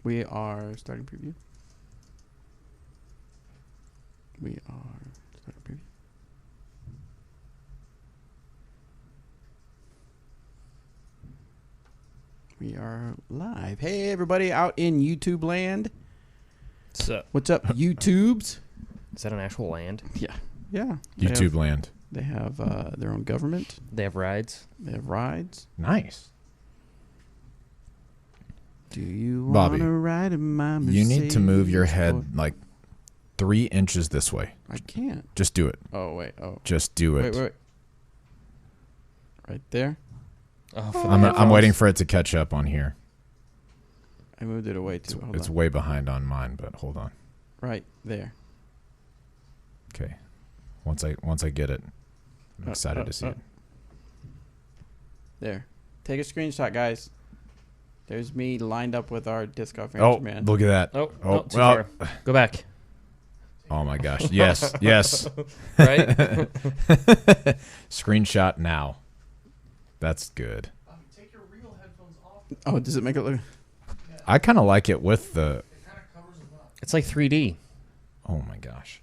We are starting preview. We are starting preview. We are live. Hey, everybody out in YouTube land. What's up, YouTubes? Is that an actual land? Yeah. Yeah. YouTube land. They have their own government. They have rides? They have rides. Nice. Do you Bobby, want to ride in my Mercedes? You need to move your head like 3 inches this way. I can't. Just do it. Oh, wait. Oh. Just do it. Wait. Right there? Oh, I'm waiting for it to catch up on here. I moved it away too. Hold It's on. way behind on mine, but hold on. Right there. Okay. Once I get it, I'm excited to see it. There. Take a screenshot, guys. There's me lined up with our disc golf Oh, range man. look at that. Oh, no, too far. Go back. Oh my gosh. Yes. Yes. Right? Screenshot now. That's good. Take your real headphones off. Oh, does it make it look? I kind of like it with the... It kind of covers them up. It's like 3D. Oh my gosh.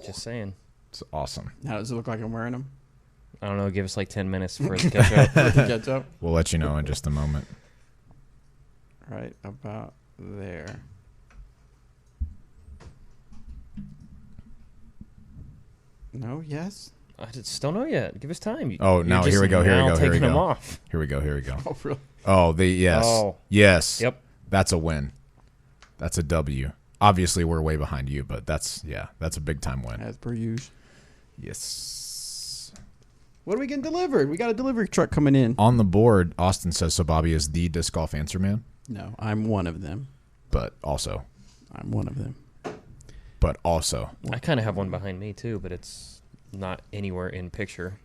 Just saying. It's awesome. How does it look like I'm wearing them? I don't know. Give us like 10 minutes for it to catch up. With the jets up? We'll let you know in just a moment. Right about there. No, yes? I just don't know yet. Give us time. Oh, no, here we go, here we go, here we Taking them go. off. Here we go. Here we go. Oh, really? Oh, yes. Oh. Yes. Yep. That's a win. That's a W. Obviously, we're way behind you, but that's a big time win. As per usual. Yes. What are we getting delivered? We got a delivery truck coming in. On the board, Austin says, so Bobby is the disc golf answer man, No, I'm one of them. but also. I'm one of them. I kind of have one behind me too, but it's not anywhere in picture,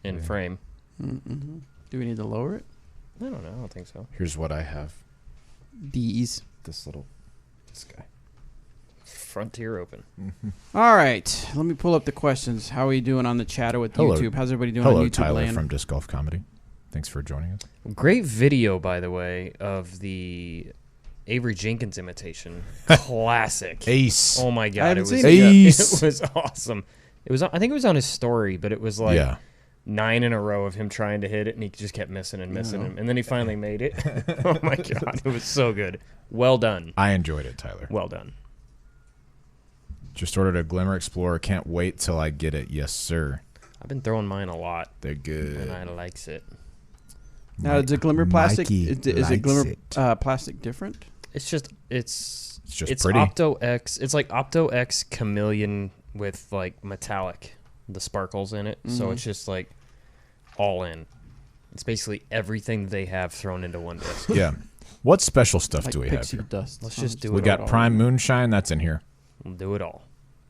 in frame. Mm-hmm. Do we need to lower it? I don't know. I don't think so. Here's what I have. These. This guy. Frontier open. All right. Let me pull up the questions. How are you doing on the chatter with Hello. YouTube? How's everybody doing Hello, on YouTube Tyler land? from Disc Golf Comedy. Thanks for joining us. Great video, by the way, of the Avery Jenkins imitation. Classic. Ace. Oh my I god, haven't it was seen it yet. Ace. It was awesome. It was. I think it was on his story, but it was like Yeah. 9 in a row of him trying to hit it, and he just kept missing and missing him, and then he finally made it. Oh my god, it was so good. Well done. I enjoyed it, Tyler. Well done. Just ordered a Glimmer Explorer. Can't wait till I get it. Yes, sir. I've been throwing mine a lot, They're good. and I likes it. Now, is it Glimmer plastic? Mikey Is it Glimmer likes plastic different? It's just it's just pretty. Opto X. It's like Opto X Chameleon with like metallic, the sparkles in it. So it's just like all in. It's basically everything they have thrown into one disc. Yeah. What special stuff Like do we have pixie here? dust. Let's just do We it got all. Prime Moonshine. That's in here. We'll do it all.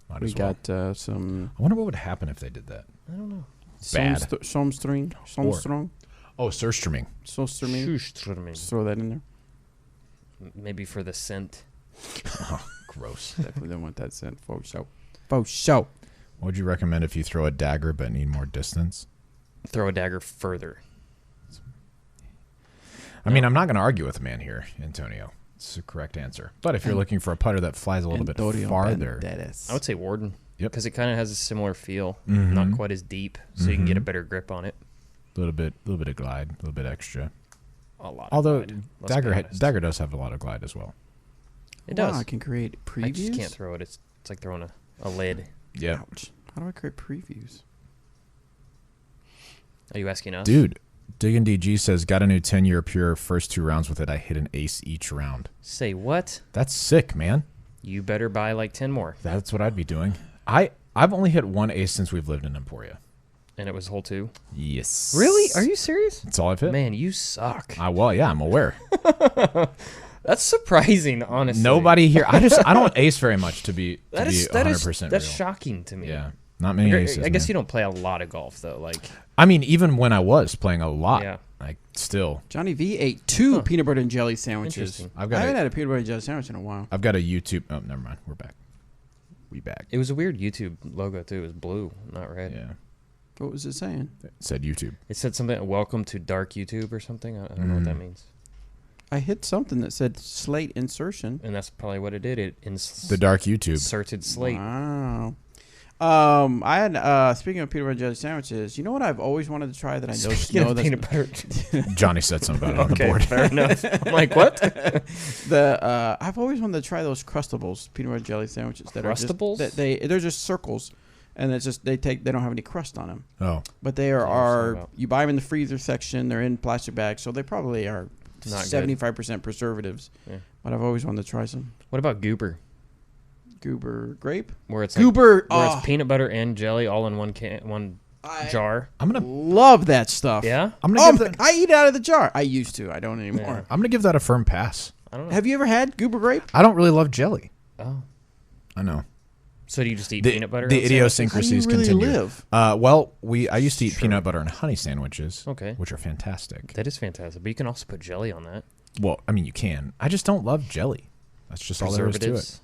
Might We as well. got some I wonder what would happen if they did that. I don't know. Bad. Somstrong. Oh, surstreaming. Sostroming. Schusterman. Just throw that in there. Maybe for the scent. Oh, gross. Definitely don't want that scent. For show. For show. What would you recommend if you throw a dagger but need more distance? Throw a dagger further. I mean, I'm not going to argue with the man here, Antonio. It's the correct answer. But if you're looking for a putter that flies a little bit farther, I would say Warden. Yep. Because it kind of has a similar feel. Mhm. Not quite as deep, so you can get a better grip on it. a little bit of glide, a little bit extra. A lot. Although of glide, let's be honest. dagger does have a lot of glide as well. It does. Wow, I can create previews. I just can't throw it. It's like throwing a lid. Yeah, Ouch. How do I create previews? Are you asking us? dude. Diggin' DG says got a new 10-year pure. First 2 rounds with it, I hit an ace each round. Say what? That's sick, man. You better buy like 10 more. That's what I'd be doing. I've only hit 1 ace since we've lived in Emporia. And it was hole 2. Yes. Really? Are you serious? That's all I've hit. Man, you suck. Well, yeah, I'm aware. That's surprising, honestly. Nobody here. I don't ace very much to be 100% real. That's shocking to me. Yeah, not many aces. I guess man. you don't play a lot of golf though. Like, I mean, even when I was playing a lot, Yeah. like still, Johnny V ate 2 peanut butter and jelly sandwiches. Interesting. I haven't had a peanut butter and jelly sandwich in a while. I've got a YouTube. Oh, never mind. We're back. We back. it was a weird YouTube logo too. It was blue, not red. Yeah. What was it saying? It said YouTube. It said something. Welcome to dark YouTube or something. I don't know what that means. I hit something that said slate insertion. And that's probably what it did. It the dark YouTube inserted slate. Wow. I had speaking of peanut butter and jelly sandwiches, you know what I've always wanted to try that I know that's peanut butter. Johnny said something about it on the board. Fair enough. I'm like, what? I've always wanted to try those Crustables peanut butter and jelly sandwiches that Crustables? are just they're just circles, and it's just they don't have any crust on them. Oh, but they are you buy them in the freezer section. They're in plastic bags, so they probably are 75% preservatives. Yeah. But I've always wanted to try some. What about Goober? Goober grape, where it's Goober, where it's peanut butter and jelly all in one jar. I'm gonna love that stuff. Yeah, I eat it out of the jar. I used to. I don't anymore. Yeah. I'm gonna give that a firm pass. I don't know. Have you ever had Goober grape? I don't really love jelly. Oh, I know. So do you just eat peanut butter? The idiosyncrasies How do you really continue. live? I used to eat peanut butter and honey sandwiches. Okay, which are fantastic. That is fantastic. But you can also put jelly on that. Well, I mean, you can. I just don't love jelly. That's just all there is to it.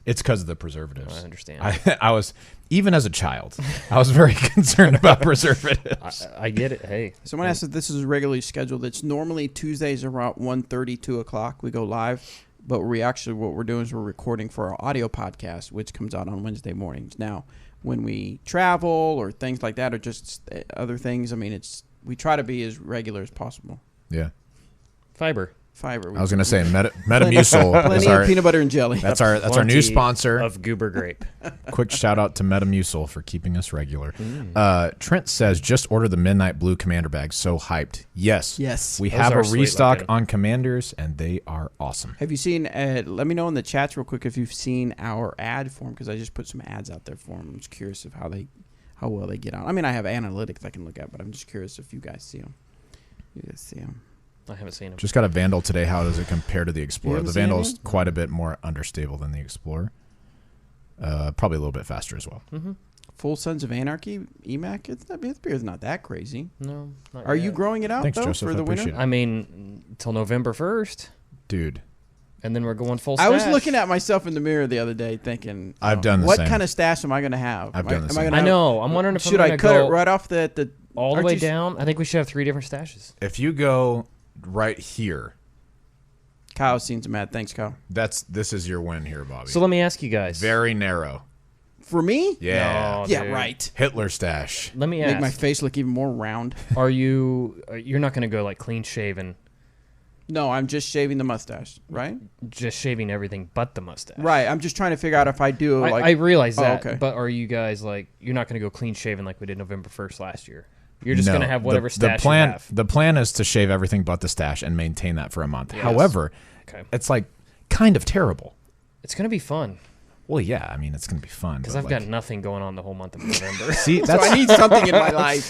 It's because of the preservatives. I understand. I was, even as a child, I was very concerned about preservatives. I get it. Hey. Someone asked if this is regularly scheduled. It's normally Tuesdays around 1:30, 2 o'clock. We go live. But what we're doing is we're recording for our audio podcast, which comes out on Wednesday mornings. Now, when we travel or things like that or just other things, I mean, we try to be as regular as possible. Yeah. Fiber. I was going to say Metamucil. Plenty of peanut butter and jelly. That's our new sponsor of Goober Grape. Quick shout out to Metamucil for keeping us regular. Trent says just order the Midnight Blue Commander bags. So hyped. Yes. We have a restock on Commanders, and they are awesome. Have you seen? Let me know in the chats real quick if you've seen our ad for them, because I just put some ads out there for them. I'm just curious of how well they get on. I mean, I have analytics I can look at, but I'm just curious if you guys see them. I haven't seen them. Just got a Vandal today. How does it compare to the Explorer? The Vandal is quite a bit more understable than the Explorer. Probably a little bit faster as well. Mm-hmm. Full Sons of Anarchy EMAC. Its beer's not that crazy. No. Are you growing it out Joseph, for the winter? I mean, until November 1st, dude. And then we're going full stash. I was looking at myself in the mirror the other day thinking, I've done the what same. kind of stash am I going to have? I've done the same. I know. I'm wondering if should I cut it right off the all the way down? I think we should have 3 different stashes. If you go right here, Kyle's seen some ad. Thanks, Kyle. This is your win here, Bobby. So let me ask you guys. Very narrow. For me? Yeah. No, yeah, dude. right. Hitler stash. Let me ask. Make my face look even more round. You're not going to go like clean shaven? No, I'm just shaving the mustache, right? Just shaving everything but the mustache. Right. I'm just trying to figure out if I do I realize that, okay. But are you guys like, you're not going to go clean shaven like we did November 1st last year? You're just going to have whatever stash you have. The plan is to shave everything but the stash and maintain that for a month. Yes. However, it's like kind of terrible. It's going to be fun. Well, yeah, I mean, it's going to be fun. Because I've got nothing going on the whole month of November. See, so I need something in my life.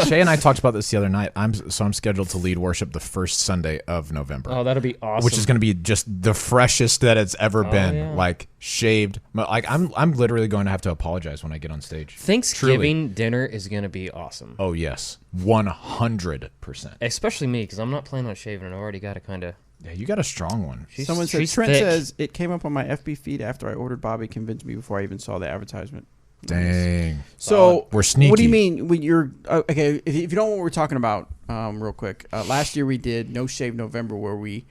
Shay and I talked about this the other night. I'm scheduled to lead worship the first Sunday of November. Oh, that'll be awesome. Which is going to be just the freshest that it's ever been. Yeah. Like shaved. Like I'm literally going to have to apologize when I get on stage. Thanksgiving dinner is going to be awesome. Oh yes, 100%. Especially me, because I'm not planning on shaving, and I already got to kind of. Yeah, you got a strong one. Someone said, Trent says, it came up on my FB feed after I ordered Bobby convinced me before I even saw the advertisement. Dang. So we're sneaky. What do you mean when you're okay? If you don't know what we're talking about, real quick, last year we did No Shave November, where we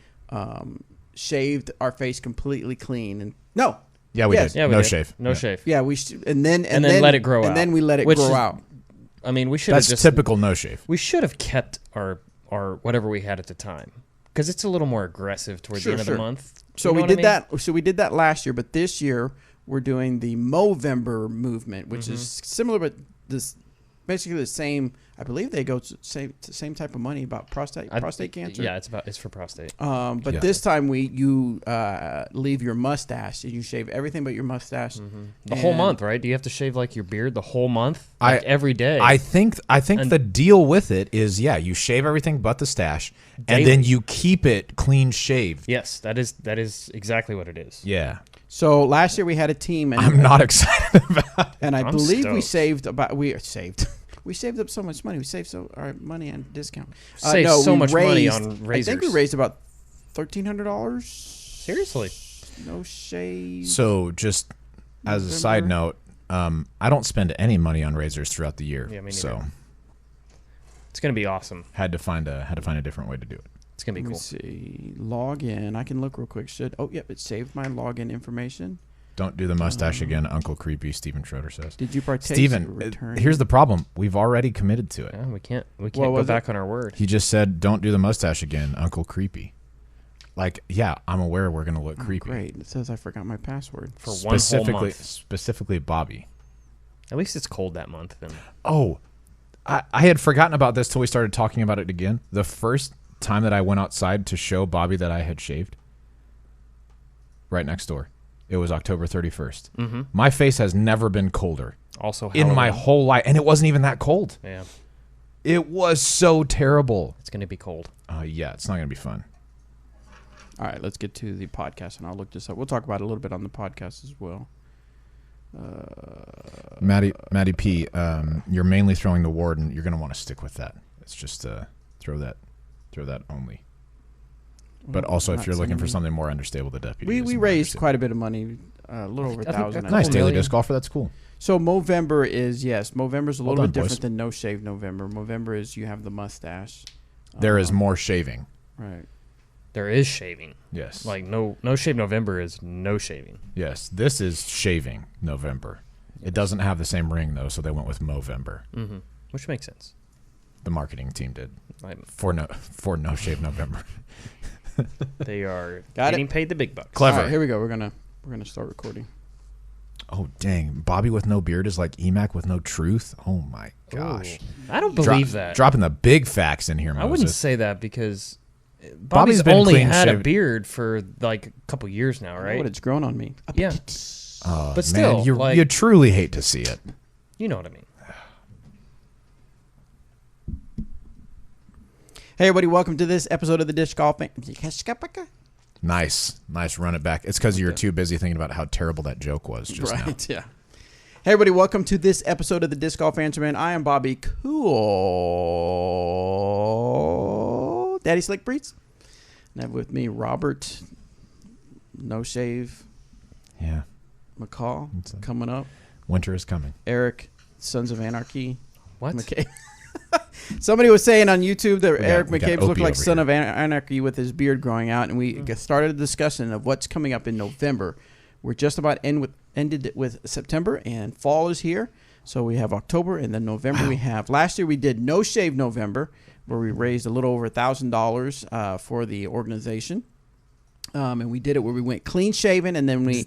shaved our face completely clean and no. Yeah, we did. Yeah, we no did. shave. No shave. Yeah, and then let it grow out. And then we let it grow out. I mean, we should have That's typical no shave. We should have kept our whatever we had at the time. Because it's a little more aggressive towards the end of the month. So we did that. So we did that last year, but this year we're doing the Movember movement, which is similar, but this basically the same. I believe they go to same type of money about prostate cancer. Yeah, it's for prostate. But this time you leave your mustache and you shave everything but your mustache the whole month, right? Do you have to shave like your beard the whole month, every day? I think the deal with it is you shave everything but the stash, and then you keep it clean shaved. Yes, that is exactly what it is. Yeah. So last year we had a team, and I'm not excited about it. And I believe we saved We saved up so much money. We saved our money on discount. Saved so much money on razors. I think we raised about $1,300. Seriously? No shave. So just as a side note, I don't spend any money on razors throughout the year. Yeah, me neither. So it's gonna be awesome. Had to find a different way to do it. It's going to be cool. Let me see. Log in. I can look real quick. It saved my login information. Don't do the mustache again, Uncle Creepy, Steven Schroeder says. Did you partake? Steven, here's the problem. We've already committed to it. Yeah, we can't go back on our word. He just said, don't do the mustache again, Uncle Creepy. Like, yeah, I'm aware we're going to look creepy. Great. It says I forgot my password. For one whole month. Specifically Bobby. At least it's cold that month. Then. Oh, I had forgotten about this till we started talking about it again. The first time that I went outside to show Bobby that I had shaved, right next door, it was October 31st. Mm-hmm. My face has never been colder. Also, in my whole life, and it wasn't even that cold. Yeah, it was so terrible. It's going to be cold. Yeah, it's not going to be fun. All right, let's get to the podcast, and I'll look this up. We'll talk about it a little bit on the podcast as well. Maddie P, you're mainly throwing the warden. You're going to want to stick with that. It's just throw that only. But also, if you're looking for something more understable, the deputy. We raised quite a bit of money, a little over $1,000. Nice daily disc golfer. That's cool. So Movember is Movember's a little bit different than No Shave November. Movember is you have the mustache. There is more shaving. Right. There is shaving. Yes. Like no shave November is no shaving. Yes. This is shaving November. It doesn't have the same ring though, so they went with Movember. Mm-hmm. Which makes sense. The marketing team did for no shave November. They are getting paid the big bucks. Clever. All right, here we go. We're gonna start recording. Oh dang! Bobby with no beard is like EMAC with no truth. Oh my gosh! Ooh. I don't believe that. Dropping the big facts in here, Moses. I wouldn't say that because Bobby's been only had shaved. a beard for like a couple years now, right? But it's grown on me. Yeah. But still, you truly hate to see it. You know what I mean. Hey everybody, welcome to this episode of the Disc Golf. Nice run it back. It's because you're too busy thinking about how terrible that joke was just now. Right, yeah. Hey everybody, welcome to this episode of the Disc Golf Answer Man. I am Bobby CoolDaddySlickBreeze. And I have with me Robert, No Shave, Yeah. McCall, coming up. Winter is coming. Eric, Sons of Anarchy. What? McCabe. Somebody was saying on YouTube that Eric we got McCabe looked Opie like over Son here. of Anarchy with his beard growing out, and we started a discussion of what's coming up in November. We're just about ended with September, and fall is here. So we have October, and then November we have. Last year we did No Shave November, where we raised a little over $1,000 for the organization, and we did it where we went clean shaven, and then we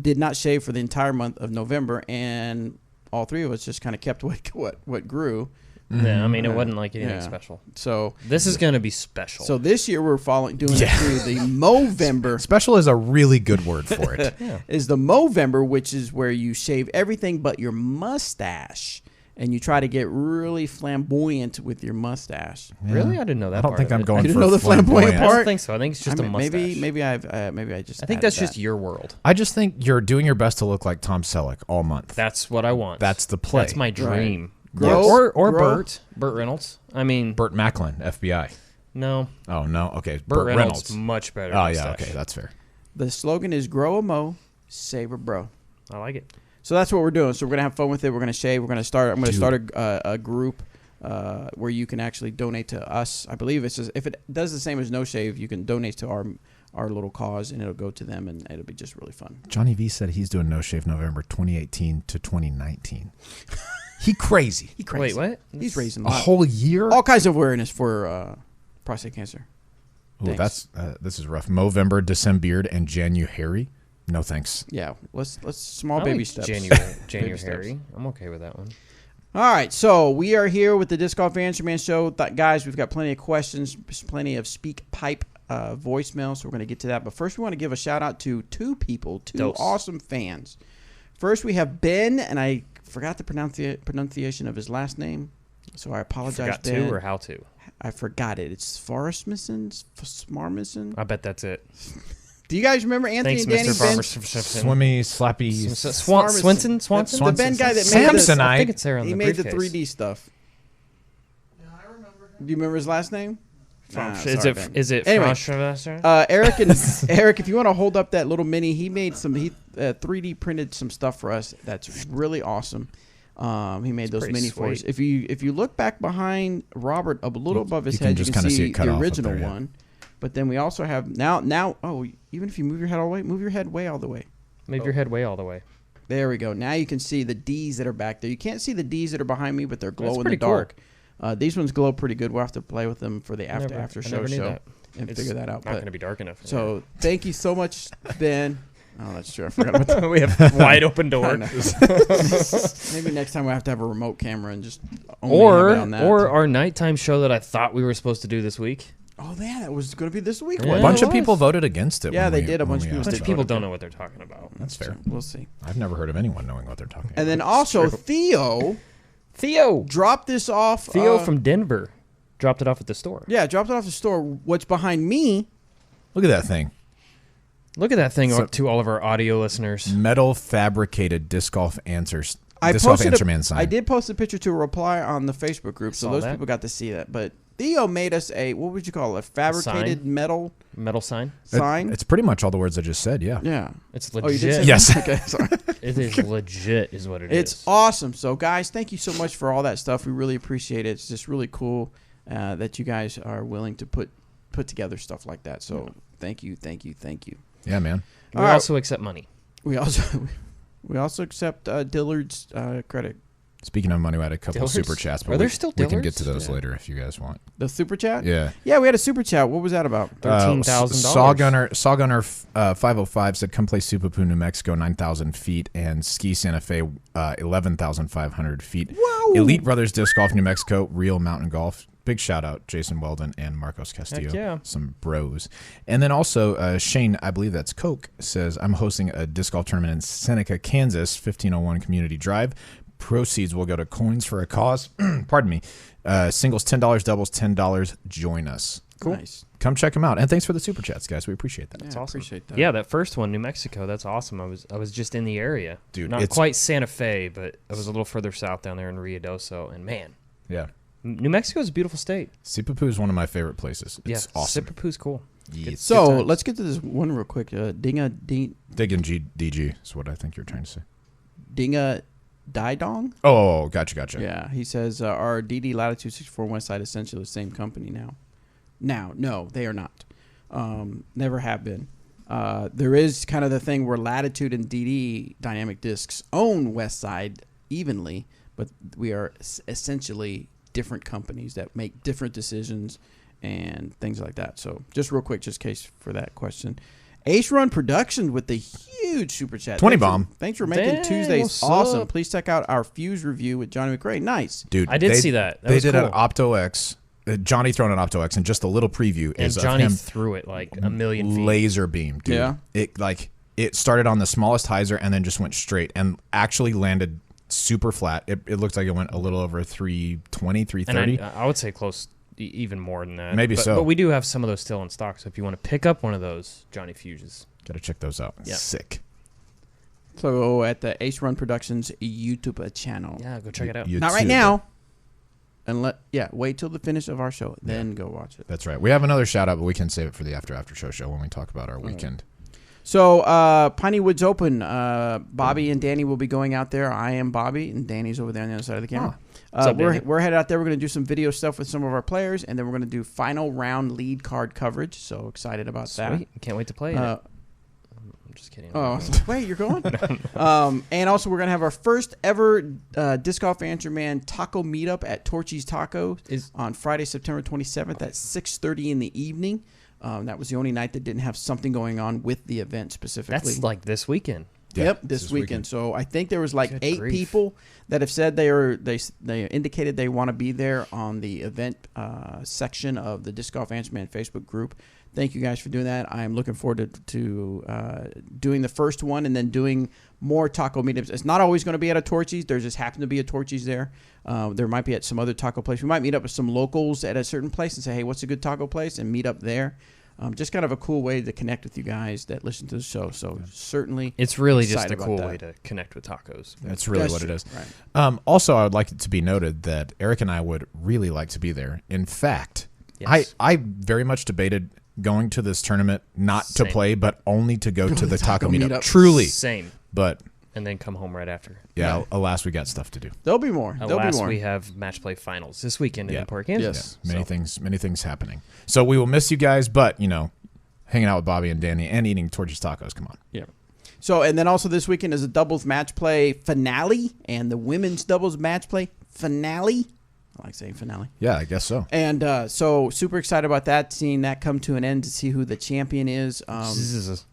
did not shave for the entire month of November, and all three of us just kind of kept what grew. Yeah, I mean, it wasn't like anything special. So this is going to be special. So this year we're doing it through the Movember. Special is a really good word for it. Is the Movember, which is where you shave everything but your mustache, and you try to get really flamboyant with your mustache. Yeah. Really, I didn't know that. I don't think I'm going You for didn't know the flamboyant I part. don't think so. I think it's just a mustache. Maybe I just. I think that's just your world. I just think you're doing your best to look like Tom Selleck all month. That's what I want. That's the play. That's my dream. Grow, or grow. Burt Reynolds. I mean, Burt Macklin, FBI. no. Oh no. Okay. Burt Reynolds much better. Oh mustache. yeah. Okay, that's fair. The slogan is "Grow a Mo, Save a Bro." I like it. So that's what we're doing. So we're gonna have fun with it. We're gonna shave. We're gonna start. I'm gonna start a group where you can actually donate to us. I believe it's just if it does the same as No Shave, you can donate to our little cause, and it'll go to them, and it'll be just really fun. Johnny V said he's doing No Shave November 2018 to 2019. He crazy. Wait, what? He's raising A whole year? all kinds of awareness for prostate cancer. Ooh, this is rough. Movember, December, and January. No thanks. Yeah, let's small I baby like steps. January. I'm okay with that one. All right, so we are here with the Disc Golf Answer Man Show. Guys, we've got plenty of questions, plenty of speak pipe voicemail, so we're going to get to that. But first, we want to give a shout-out to two awesome fans. First, we have Ben, and I forgot the pronunciation of his last name, so I apologize, Forgot Ben. to or how to? I forgot it. It's Smarmison. I bet that's it. Do you guys remember Anthony Thanks, and Danny? Mr. Ben? Farmer. Swimmy, slappy. Swanson? The Ben guy that made Samsonite. I think it's there on he the made the briefcase. 3D stuff. Yeah, I remember him. Do you remember his last name? Is it Anyway, Franchevesser? Eric, if you want to hold up that little mini, he made 3D printed some stuff for us that's really awesome. He made those pretty mini for us. sweet. If you look back behind Robert a little above his you can head, just you can kinda see see it cut the off up original there, yeah. one. But then we also have now. Oh, even if you move your head all the way, move your head way all the way. Move your head way all the way. There we go. Now you can see the D's that are back there. You can't see the D's that are behind me, but they're glow in the pretty cool. dark. These ones glow pretty good. We'll have to play with them for the I after never knew show that. and It's figure that out. Not going to be dark enough. So thank you so much, Ben. Oh, that's true. I forgot about that. we have wide open I door. know. Maybe next time we'll have to have a remote camera and just only have it on that. Or our nighttime show that I thought we were supposed to do this week. Oh, yeah, that was going to be this week. Yeah. A wasn't bunch it? of people voted against it. Yeah, when they we- did. A when bunch we of people asked A bunch did. of about people it. don't know what they're talking about. That's fair. We'll see. I've never heard of anyone knowing what they're talking about. And then also true. Theo Theo dropped this off. from Denver dropped it off at the store. Yeah, dropped it off the store. What's behind me? Look at that thing. Look at that thing So- to all of our audio listeners. Metal fabricated disc golf answers. I Disc golf posted answer man sign. I did post a picture to a reply on the Facebook group, so Saw those that. people got to see that. But Theo made us a, what would you call it, a fabricated metal Metal sign. sign. It's pretty much all the words I just said. Yeah. Yeah. It's Oh, you did say legit. Yes. that? Okay, sorry. It is legit, is what it is. It's awesome. So, guys, thank you so much for all that stuff. We really appreciate it. It's just really cool that you guys are willing to put together stuff like that. So, thank you. Yeah, man. We All right. also accept money. We also accept Dillard's credit. Speaking of money, we had a couple Dillard's? super chats, but Are there we, still we can get Dillard's? to those Yeah. later if you guys want. The super chat. Yeah. Yeah, we had a super chat. What was that about? $13,000. Sawgunner 505 said, "Come play Supapoo, New Mexico, 9,000 feet, and Ski Santa Fe, 11,500 feet. Whoa. Elite Brothers Disc Golf, New Mexico, Real Mountain Golf." Big shout out, Jason Weldon and Marcos Castillo. Heck yeah. Some bros. And then also Shane, I believe that's Coke, says, "I'm hosting a disc golf tournament in Seneca, Kansas, 1501 Community Drive. Proceeds will go to Coins for a Cause." Pardon me. Singles $10, doubles $10. Join us. Cool. Nice. Come check them out. And thanks for the super chats, guys. We appreciate that. Yeah, That's awesome. Appreciate that. Yeah, that first one, New Mexico, that's awesome. I was just in the area. Dude, Not it's- quite Santa Fe, but I was a little further south down there in Ruidoso. And man, Yeah. New Mexico is a beautiful state. Supapoo is one of my favorite places. It's yeah, awesome. Sipapoo's cool. Yeah. So Good times. let's get to this one real quick. Dinga DG is what I think you're trying to say. Didong. Oh, gotcha. Yeah, he says our DD Latitude 64 West Side essentially the same company now. No, they are not. Never have been. There is kind of the thing where Latitude and DD Dynamic Discs own West Side evenly, but we are essentially different companies that make different decisions and things like that. So just real quick, just in case for that question. Ace Run Productions with the huge super chat. 20 Thanks for- bomb. Thanks for making Dang, Tuesdays what's awesome. up? Please check out our Fuse review with Johnny McRae. Nice. Dude, I did see that. That they was did an cool. OptoX. Johnny throwing an OptoX, and just a little preview And is Johnny of him threw it like a million feet. laser beam, dude. Yeah. It started on the smallest hyzer and then just went straight and actually landed super flat. It looked like it went a little over 320, 330. And I would say close, even more than that. Maybe so. But we do have some of those still in stock. So if you want to pick up one of those Johnny Fuses, Gotta check those out. Yeah. Sick. So at the Ace Run Productions YouTube channel. yeah, go check it out. Not right now. And wait till the finish of our show, then go watch it. That's right. We have another shout out, but we can save it for the after show when we talk about our weekend. So Piney Woods Open, Bobby and Danny will be going out there. I am Bobby, and Danny's over there on the other side of the camera. What's up, Danny? We're headed out there. We're going to do some video stuff with some of our players, and then we're going to do final round lead card coverage. So excited about that. Sweet. Can't wait to play it. I'm just kidding. Oh, wait, you're going? And also, we're going to have our first ever Disc Golf Answer Man taco meetup at Torchy's Taco on Friday, September 27th at 6:30 in the evening. That was the only night that didn't have something going on with the event specifically. That's like this weekend. Yeah, Yep, this weekend. So I think there was like Good 8 grief. people that have said they indicated they want to be there on the event section of the Disc Golf Answer Man Facebook group. Thank you guys for doing that. I am looking forward to doing the first one and then doing more taco meetups. It's not always going to be at a Torchy's. There just happened to be a Torchy's there. There might be at some other taco place. We might meet up with some locals at a certain place and say, hey, what's a good taco place? And meet up there. Just kind of a cool way to connect with you guys that listen to the show. So certainly It's really just excited a about cool that. way to connect with tacos. That's really what true. it is. Right. Also, I would like it to be noted that Eric and I would really like to be there. In fact, Yes. I very much debated going to this tournament not to Same. play, but only to go to the taco taco meetup. meetup. Truly. Same. But and then come home right after. Yeah, alas, we got stuff to do. There'll be more. There'll be Alas, more. we have match play finals this weekend in Yeah. Newport, Kansas. Yes. Many things happening. So we will miss you guys, but, you know, hanging out with Bobby and Danny and eating Torchy's tacos. Come on. Yeah. So, and then also this weekend is a doubles match play finale and the women's doubles match play finale. I like saying finale. Yeah, I guess so. And so super excited about that, seeing that come to an end to see who the champion is.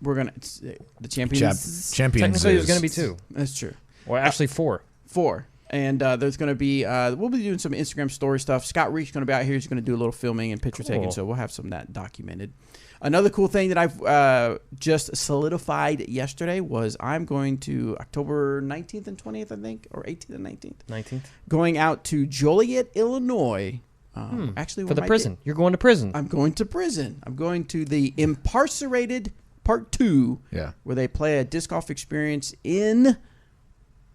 We're going to, the champion is. Champions Technically, is, there's going to be 2. That's true. Well, actually 4. 4. And there's going to be, we'll be doing some Instagram story stuff. Scott Reach's going to be out here. He's going to do a little filming and picture taking. So we'll have some of that documented. Another cool thing that I've just solidified yesterday was I'm going to October 19th and 20th, I think, or 18th and 19th. 19th. Going out to Joliet, Illinois. Actually, For the prison. You're going to prison. I'm going to prison. I'm going to the Incarcerated Part 2, where they play a disc golf experience in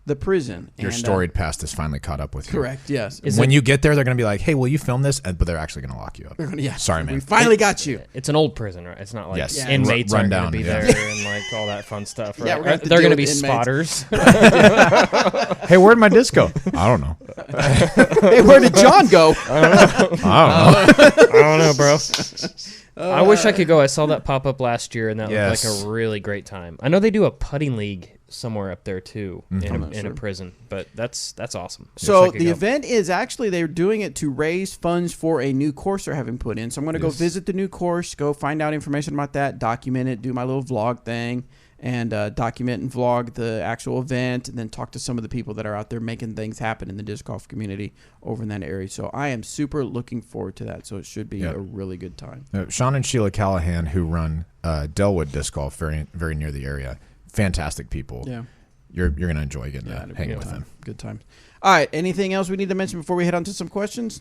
the prison. Your storied past is finally caught up with you. Correct, yes. When you get there, they're going to be like, hey, will you film this? But they're actually going to lock you up. Yeah. Sorry, man. We finally got you. It's an old prison, right? It's not like Yes. inmates Run aren't going down, to be yeah. there and like all that fun stuff, right? Yeah, we're gonna have to They're deal going to be with inmates. spotters. Hey, where'd my disc go? I don't know. Hey, where did John go? I I don't know, bro. I wish I could go. I saw that pop up last year, and that Yes. looked like a really great time. I know they do a putting league somewhere up there too, in a prison, but that's awesome. So Wish I could the go. event is actually, they're doing it to raise funds for a new course they're having put in. So I'm going to go visit the new course, go find out information about that, document it, do my little vlog thing, and document and vlog the actual event, and then talk to some of the people that are out there making things happen in the disc golf community over in that area. So I am super looking forward to that. So it should be a really good time. Sean and Sheila Callahan, who run Delwood Disc Golf very, very near the area, fantastic people. Yeah. You're going to enjoy getting to hang with them. Good time. All right. Anything else we need to mention before we head on to some questions?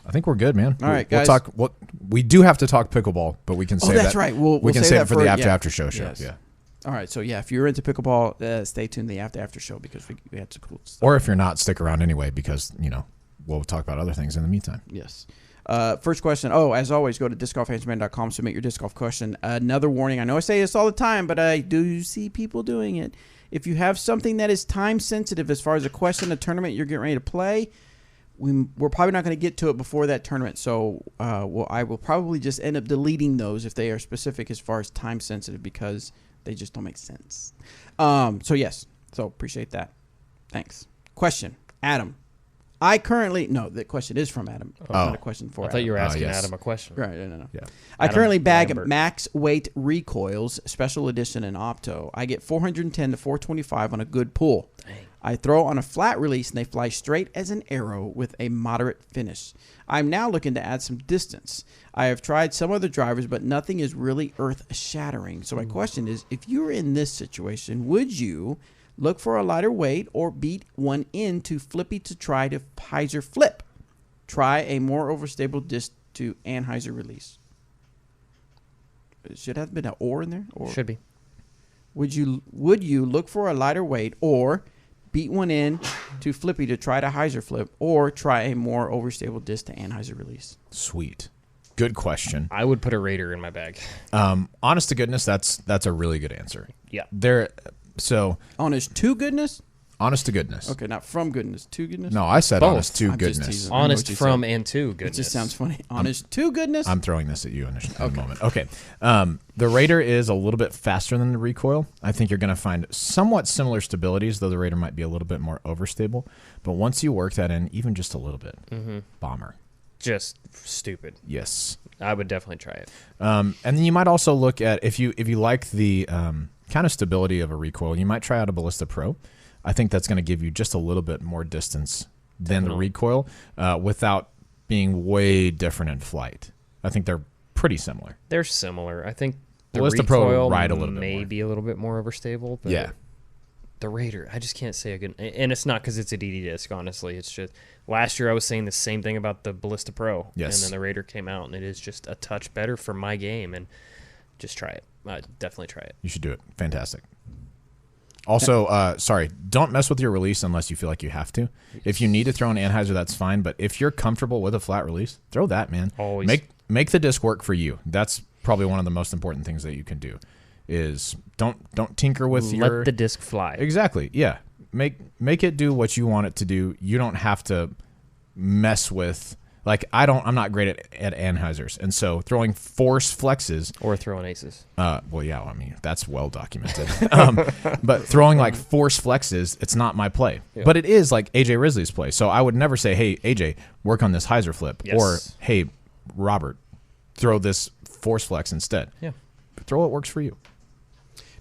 I think we're good, man. All right, guys. We'll talk. We do have to talk pickleball, but we can save that. That's right. We'll can save save that it for the for- after show. Yes. Yeah. All right. So, yeah, if you're into pickleball, stay tuned to the after show because we had some cool stuff. Or if you're not, stick around anyway because, we'll talk about other things in the meantime. Yes. First question. As always, go to discgolfhandsman.com, submit your disc golf question. Another warning. I know I say this all the time, but I do see people doing it. If you have something that is time sensitive as far as a question, a tournament you're getting ready to play, we're probably not going to get to it before that tournament. So I will probably just end up deleting those if they are specific as far as time sensitive because they just don't make sense. So yes. So appreciate that. Thanks. Question. Adam. The question is from Adam. Not a question for I Adam. thought you were asking yes. Adam a question. Right, no. Yeah. I Adam currently bag Lambert. max weight recoils, special edition and opto. I get 410 to 425 on a good pull. Dang. I throw on a flat release and they fly straight as an arrow with a moderate finish. I'm now looking to add some distance. I have tried some other drivers, but nothing is really earth-shattering. So my question is, if you were in this situation, would you look for a lighter weight or beat one into Flippy to try to Hyzer flip? Try a more overstable disc to Anheuser release. It should have been an or in there. Or Should be. would you look for a lighter weight or beat one in to Flippy to try to Hyzer flip or try a more overstable disc to Anheuser release? Sweet. Good question. I would put a Raider in my bag. Honest to goodness, that's a really good answer. Yeah. Honest to goodness? Honest to goodness. Okay, not from goodness. To goodness? No, I said Both. honest to I'm just goodness. teasing. I know what Honest you from said. and to It goodness. just sounds funny. Honest to goodness? I'm throwing this at you in a moment. Okay. The Raider is a little bit faster than the recoil. I think you're going to find somewhat similar stabilities, though the Raider might be a little bit more overstable. But once you work that in, even just a little bit, bomber. Just stupid. Yes. I would definitely try it. And then you might also look at, if you like the kind of stability of a recoil, you might try out a Ballista Pro. I think that's going to give you just a little bit more distance than the recoil without being way different in flight. I think they're pretty similar. They're similar. I think the Ballista Pro recoil ride a little bit may more. be a little bit more overstable. But Yeah. The Raider, I just can't say a good. And it's not because it's a DD disc, honestly. It's just last year I was saying the same thing about the Ballista Pro. Yes. And then the Raider came out, and it is just a touch better for my game. And just try it. Definitely try it. You should do it. Fantastic. Also, don't mess with your release unless you feel like you have to. If you need to throw an Anheuser, that's fine. But if you're comfortable with a flat release, throw that, man. Always. Make the disc work for you. That's probably one of the most important things that you can do. is don't tinker with your. Let the disc fly. Exactly. Yeah. Make it do what you want it to do. You don't have to mess with. Like I'm not great at Anheisers, and so throwing force flexes Or throwing aces. well, yeah, I mean that's well documented. But throwing like force flexes, it's not my play, but it is like AJ Risley's play. So I would never say, "Hey AJ, work on this Hyzer flip," or "Hey Robert, throw this force flex instead." Yeah, throw what works for you.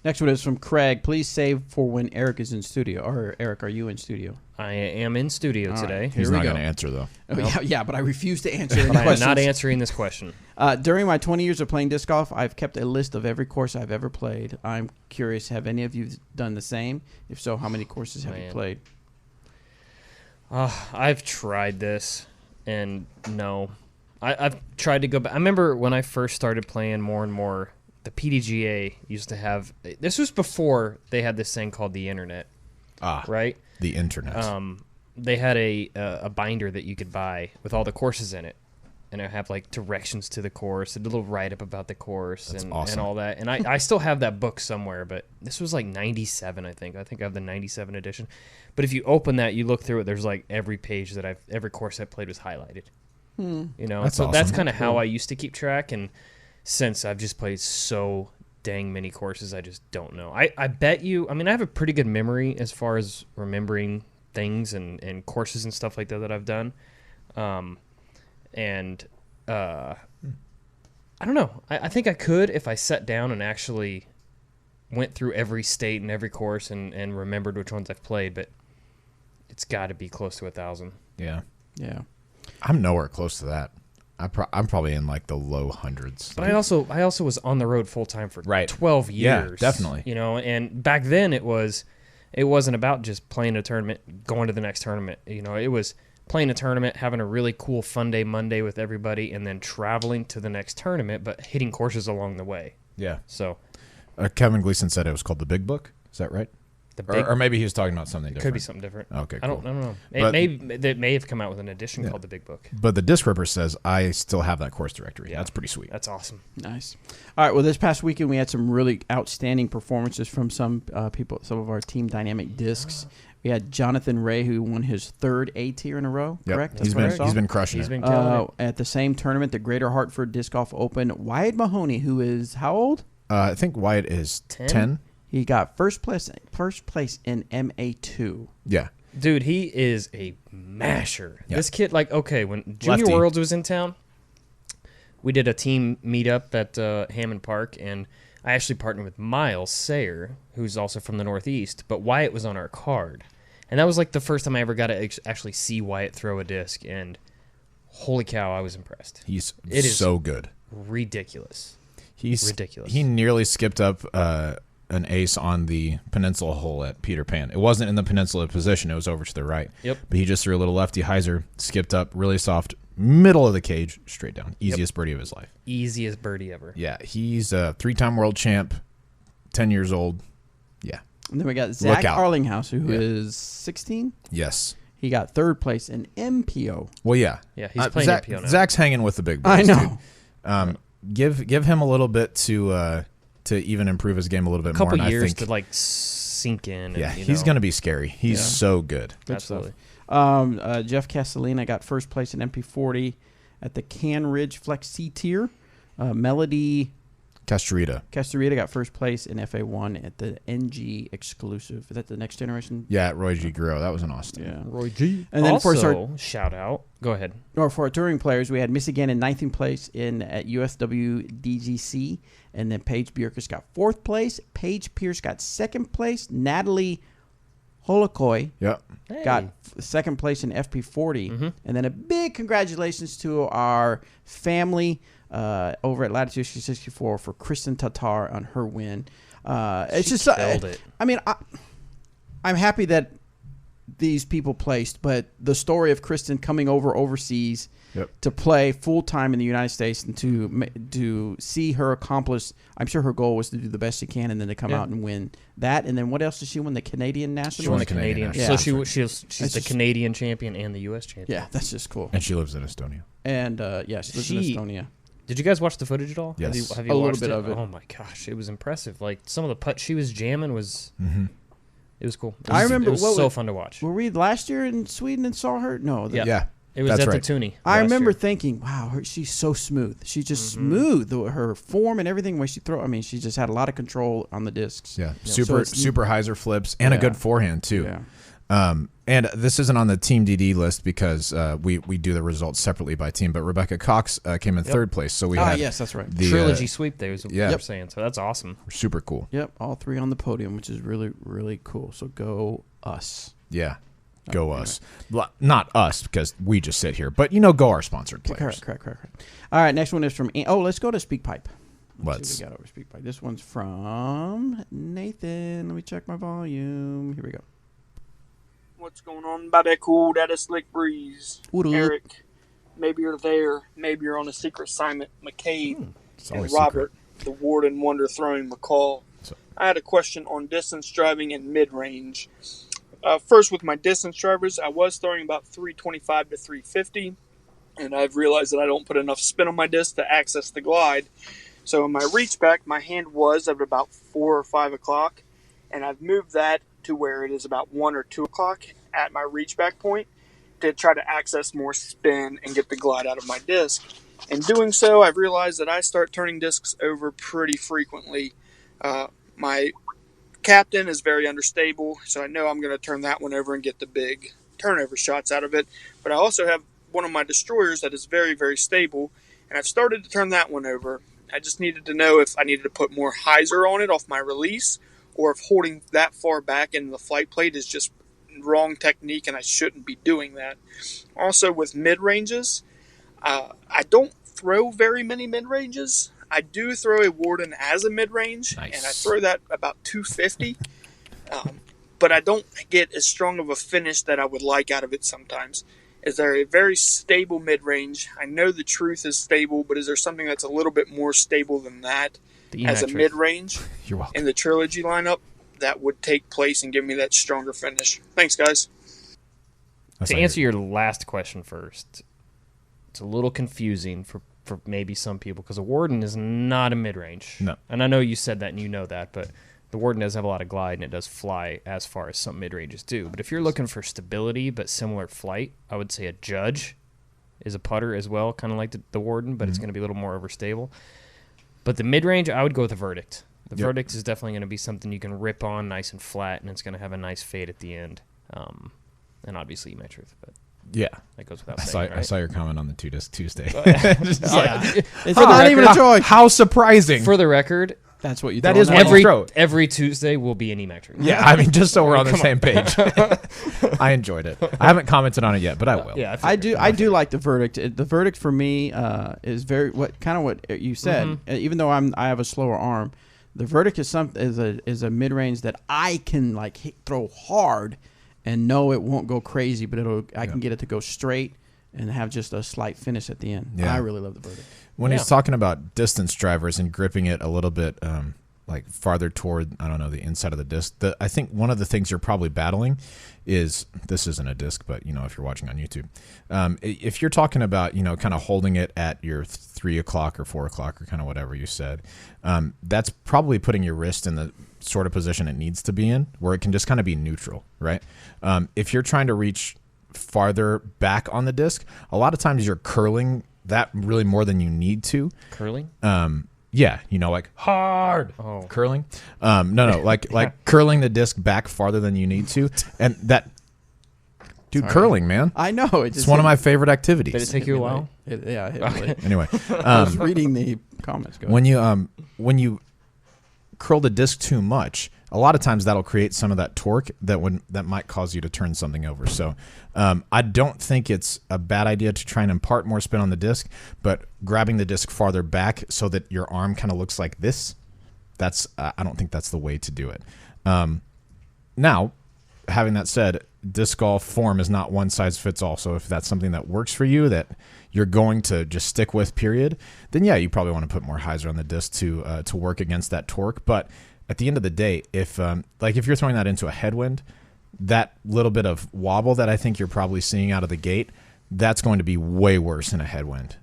Next one is from Craig. Please save for when Eric is in studio. Or Eric, are you in studio? I am in studio today. He's not going to answer though. Oh, yeah, but I refuse to answer any But I am questions. not answering this question. During my 20 years of playing disc golf, I've kept a list of every course I've ever played. I'm curious, have any of you done the same? If so, how many courses have you played? I've tried this, and no. I've tried to go back. I remember when I first started playing more and more, the PDGA used to have... This was before they had this thing called the internet. Right? The internet. They had a binder that you could buy with all the courses in it. And it have like directions to the course, a little write-up about the course, and all that. And I still have that book somewhere, but this was like 97, I think. I think I have the 97 edition. But if you open that, you look through it, there's like every page that every course I played was highlighted. You know, That's so awesome. that's kind of how I used to keep track. And since I've just played so dang many courses, I just don't know. I bet you, I mean, I have a pretty good memory as far as remembering things and courses and stuff like that I've done. And I don't know. I think I could if I sat down and actually went through every state and every course and remembered which ones I've played, but it's got to be close to 1,000. Yeah. Yeah. I'm nowhere close to that. I'm probably in like the low hundreds. But I also was on the road full time for 12 years. Yeah, definitely. You know, and back then it wasn't about just playing a tournament, going to the next tournament. You know, it was playing a tournament, having a really cool fun day Monday with everybody, and then traveling to the next tournament, but hitting courses along the way. Yeah. So Kevin Gleason said it was called the Big Book. Is that right? Or maybe he was talking about something different. Could be something different. Okay, cool. I don't know. It may have come out with an edition called the Big Book. But the Disc Ripper says I still have that course directory. Yeah. That's pretty sweet. That's awesome. Nice. All right. Well, this past weekend we had some really outstanding performances from some people, some of our Team Dynamic Discs. We had Jonathan Ray, who won his third A tier in a row. Yep. Correct? He's been crushing He's it. been killing it. At the same tournament, the Greater Hartford Disc Golf Open, Wyatt Mahoney, who is how old? I think Wyatt is 10. He got first place in MA2. Yeah. Dude, he is a masher. Yeah. This kid, like, okay, when Junior Lefty. Worlds was in town, we did a team meetup at Hammond Park, and I actually partnered with Miles Sayer, who's also from the Northeast, but Wyatt was on our card. And that was like the first time I ever got to actually see Wyatt throw a disc, and holy cow, I was impressed. It is so good. Ridiculous. He's ridiculous. He nearly skipped up an ace on the peninsula hole at Peter Pan. It wasn't in the peninsula position. It was over to the right. Yep. But he just threw a little lefty hyzer, skipped up, really soft, middle of the cage, straight down. Easiest birdie of his life. Easiest birdie ever. Yeah, he's a 3-time world champ, 10 years old. Yeah. And then we got Zach Arlinghouse, who is 16. Yes. He got third place in MPO. Well, yeah. Yeah, he's playing MPO now. Zach's hanging with the big boys. I know. Dude. Give him a little bit to even improve his game a little bit more. A couple and years I think, to like sink in. Yeah, and, he's going to be scary. He's so good. Absolutely. Jeff Castellina got first place in MP40 at the Can Ridge Flex C tier. Melody Castorita got first place in FA1 at the NG exclusive. Is that the Next Generation? Yeah, Roy G. Guerrero. That was an Austin. Yeah. Roy G. And then also, shout out. Go ahead. Or for our touring players, we had Missy Gann in 19th place at USW DGC. And then Paige Bierkus got 4th place. Paige Pierce got 2nd place. Natalie Holokoy got 2nd place in FP40. Mm-hmm. And then a big congratulations to our family over at Latitude 64 for Kristen Tatar on her win. It's She just killed it. I mean, I'm happy that these people placed, but the story of Kristen coming overseas to play full time in the United States and to see her accomplish, I'm sure her goal was to do the best she can and then to come out and win that. And then what else did she win? The Canadian National? She won the Canadian National. Yeah. So she's the Canadian champion and the U.S. champion. Yeah, that's just cool. And she lives in Estonia. And she lives in Estonia. Did you guys watch the footage at all? Yes. Have you A little watched bit of it. Oh my gosh, it was impressive. Like some of the putt she was jamming was. It was cool. I remember it was so fun to watch. Were we last year in Sweden and saw her? No. Yeah. It was that's at right. the Toonie. I last remember year. thinking, wow, she's so smooth. She's just smooth. Her form and everything, when she throw. I mean, she just had a lot of control on the discs. Yeah, So super it's- super hyzer flips and a good forehand too. Yeah. And this isn't on the Team DD list because we do the results separately by team. But Rebecca Cox came in third place, so we had yes, that's right. the Trilogy sweep there is what yeah. you're saying. So that's awesome. super cool. Yep, all three on the podium, which is really, really cool. So go us. Yeah, go us. Well, not us because we just sit here, but go our sponsored players. Correct. All right, next one is from. Let's go to SpeakPipe. Let's. See what we got over SpeakPipe. This one's from Nathan. Let me check my volume. Here we go. What's going on, Bobby CoolDaddySlickBreeze? What up? Eric, maybe you're there. Maybe you're on a secret assignment. McCabe It's and always Robert, the Warden Wonder throwing McCall. So- I had a question on distance driving and mid-range. First, with my distance drivers, I was throwing about 325 to 350, and I've realized that I don't put enough spin on my disc to access the glide. So in my reach back, my hand was at about 4 or 5 o'clock, and I've moved that to where it is about 1 or 2 o'clock at my reach back point to try to access more spin and get the glide out of my disc. In doing so, I've realized that I start turning discs over pretty frequently. My captain is very understable, so I know I'm going to turn that one over and get the big turnover shots out of it. But I also have one of my destroyers that is very, very stable, and I've started to turn that one over. I just needed to know if I needed to put more Hyzer on it off my release, or if holding that far back in the flight plate is just wrong technique and I shouldn't be doing that. Also with mid-ranges, I don't throw very many mid-ranges. I do throw a Warden as a mid-range, Nice. and I throw that about 250, but I don't get as strong of a finish that I would like out of it sometimes. Is there a very stable mid-range? I know the Truth is stable, but is there something that's a little bit more stable than that The as a E-metric. mid-range You're welcome. in the Trilogy lineup that would take place and give me that stronger finish? Thanks, guys. That's To not answer your last question first, it's a little confusing for maybe some people because a Warden is not a mid-range. No. And I know you said that and you know that, but the Warden does have a lot of glide and it does fly as far as some mid-ranges do. But if you're looking for stability but similar flight, I would say a Judge is a putter as well, kind of like the Warden, but it's going to be a little more overstable. But the mid-range, I would go with the Verdict. The Yep. Verdict is definitely going to be something you can rip on nice and flat, and it's going to have a nice fade at the end. And obviously E-metric, but Yeah. that goes without I saw, saying, right? I saw your comment on the 2-disc Tuesday. It's For the not even a record- choice. How surprising. For the record, That's what you. That throw is on what that. you throw. every Tuesday will be an E-metric. Yeah, I mean, just so we're on the same page. I enjoyed it. I haven't commented on it yet, but I will. Yeah, I do like the Verdict. The Verdict for me is very what you said. Even though I have a slower arm, the Verdict is a mid range that I can throw hard and know it won't go crazy, but I can get it to go straight and have just a slight finish at the end. Yeah. I really love the Verdict. When Yeah. he's talking about distance drivers and gripping it a little bit farther toward, I don't know, the inside of the disc, I think one of the things you're probably battling is, this isn't a disc, but, if you're watching on YouTube, if you're talking about, kind of holding it at your 3 o'clock or 4 o'clock or kind of whatever you said, that's probably putting your wrist in the sort of position it needs to be in, where it can just kind of be neutral, right? If you're trying to reach farther back on the disc, a lot of times you're curling that really more than you need to. Curling? Yeah, like hard curling. No, like curling the disc back farther than you need to, and that, dude, curling, man, I know it's one of my favorite activities. Did it take you a while? Anyway, I was reading the comments. Go ahead. when you curl the disc too much, a lot of times that'll create some of that torque that might cause you to turn something over. So I don't think it's a bad idea to try and impart more spin on the disc, but grabbing the disc farther back so that your arm kind of looks like this, I don't think that's the way to do it. Now, having that said, disc golf form is not one size fits all. So if that's something that works for you, that you're going to just stick with, period, then yeah, you probably want to put more hyzer on the disc to work against that torque. But at the end of the day, if you're throwing that into a headwind, that little bit of wobble that I think you're probably seeing out of the gate, that's going to be way worse in a headwind.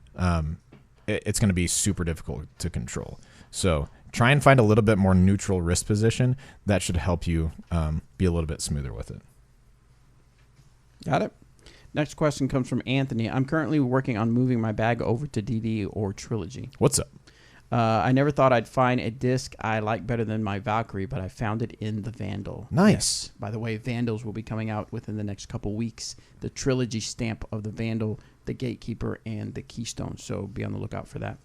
it's going to be super difficult to control. So try and find a little bit more neutral wrist position. That should help you be a little bit smoother with it. Got it. Next question comes from Anthony. I'm currently working on moving my bag over to DD or Trilogy. What's up? I never thought I'd find a disc I like better than my Valkyrie, but I found it in the Vandal. Nice. Yes. By the way, Vandals will be coming out within the next couple weeks. The Trilogy stamp of the Vandal, the Gatekeeper, and the Keystone. So be on the lookout for that.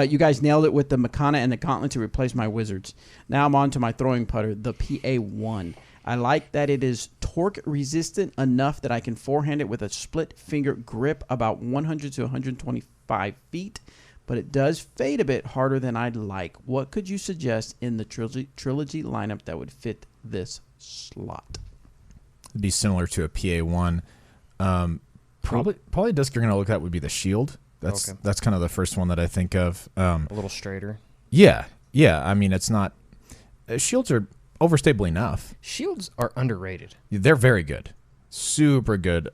You guys nailed it with the Makana and the Gauntlet to replace my Wizards. Now I'm on to my throwing putter, the PA1. I like that it is torque resistant enough that I can forehand it with a split finger grip about 100 to 125 feet, but it does fade a bit harder than I'd like. What could you suggest in the trilogy lineup that would fit this slot? It'd be similar to a PA1. Probably a disc you're going to look at would be the Shield. That's kind of the first one that I think of. A little straighter. Yeah. I mean, it's not. Shields are overstable enough. Shields are underrated. They're very good, super good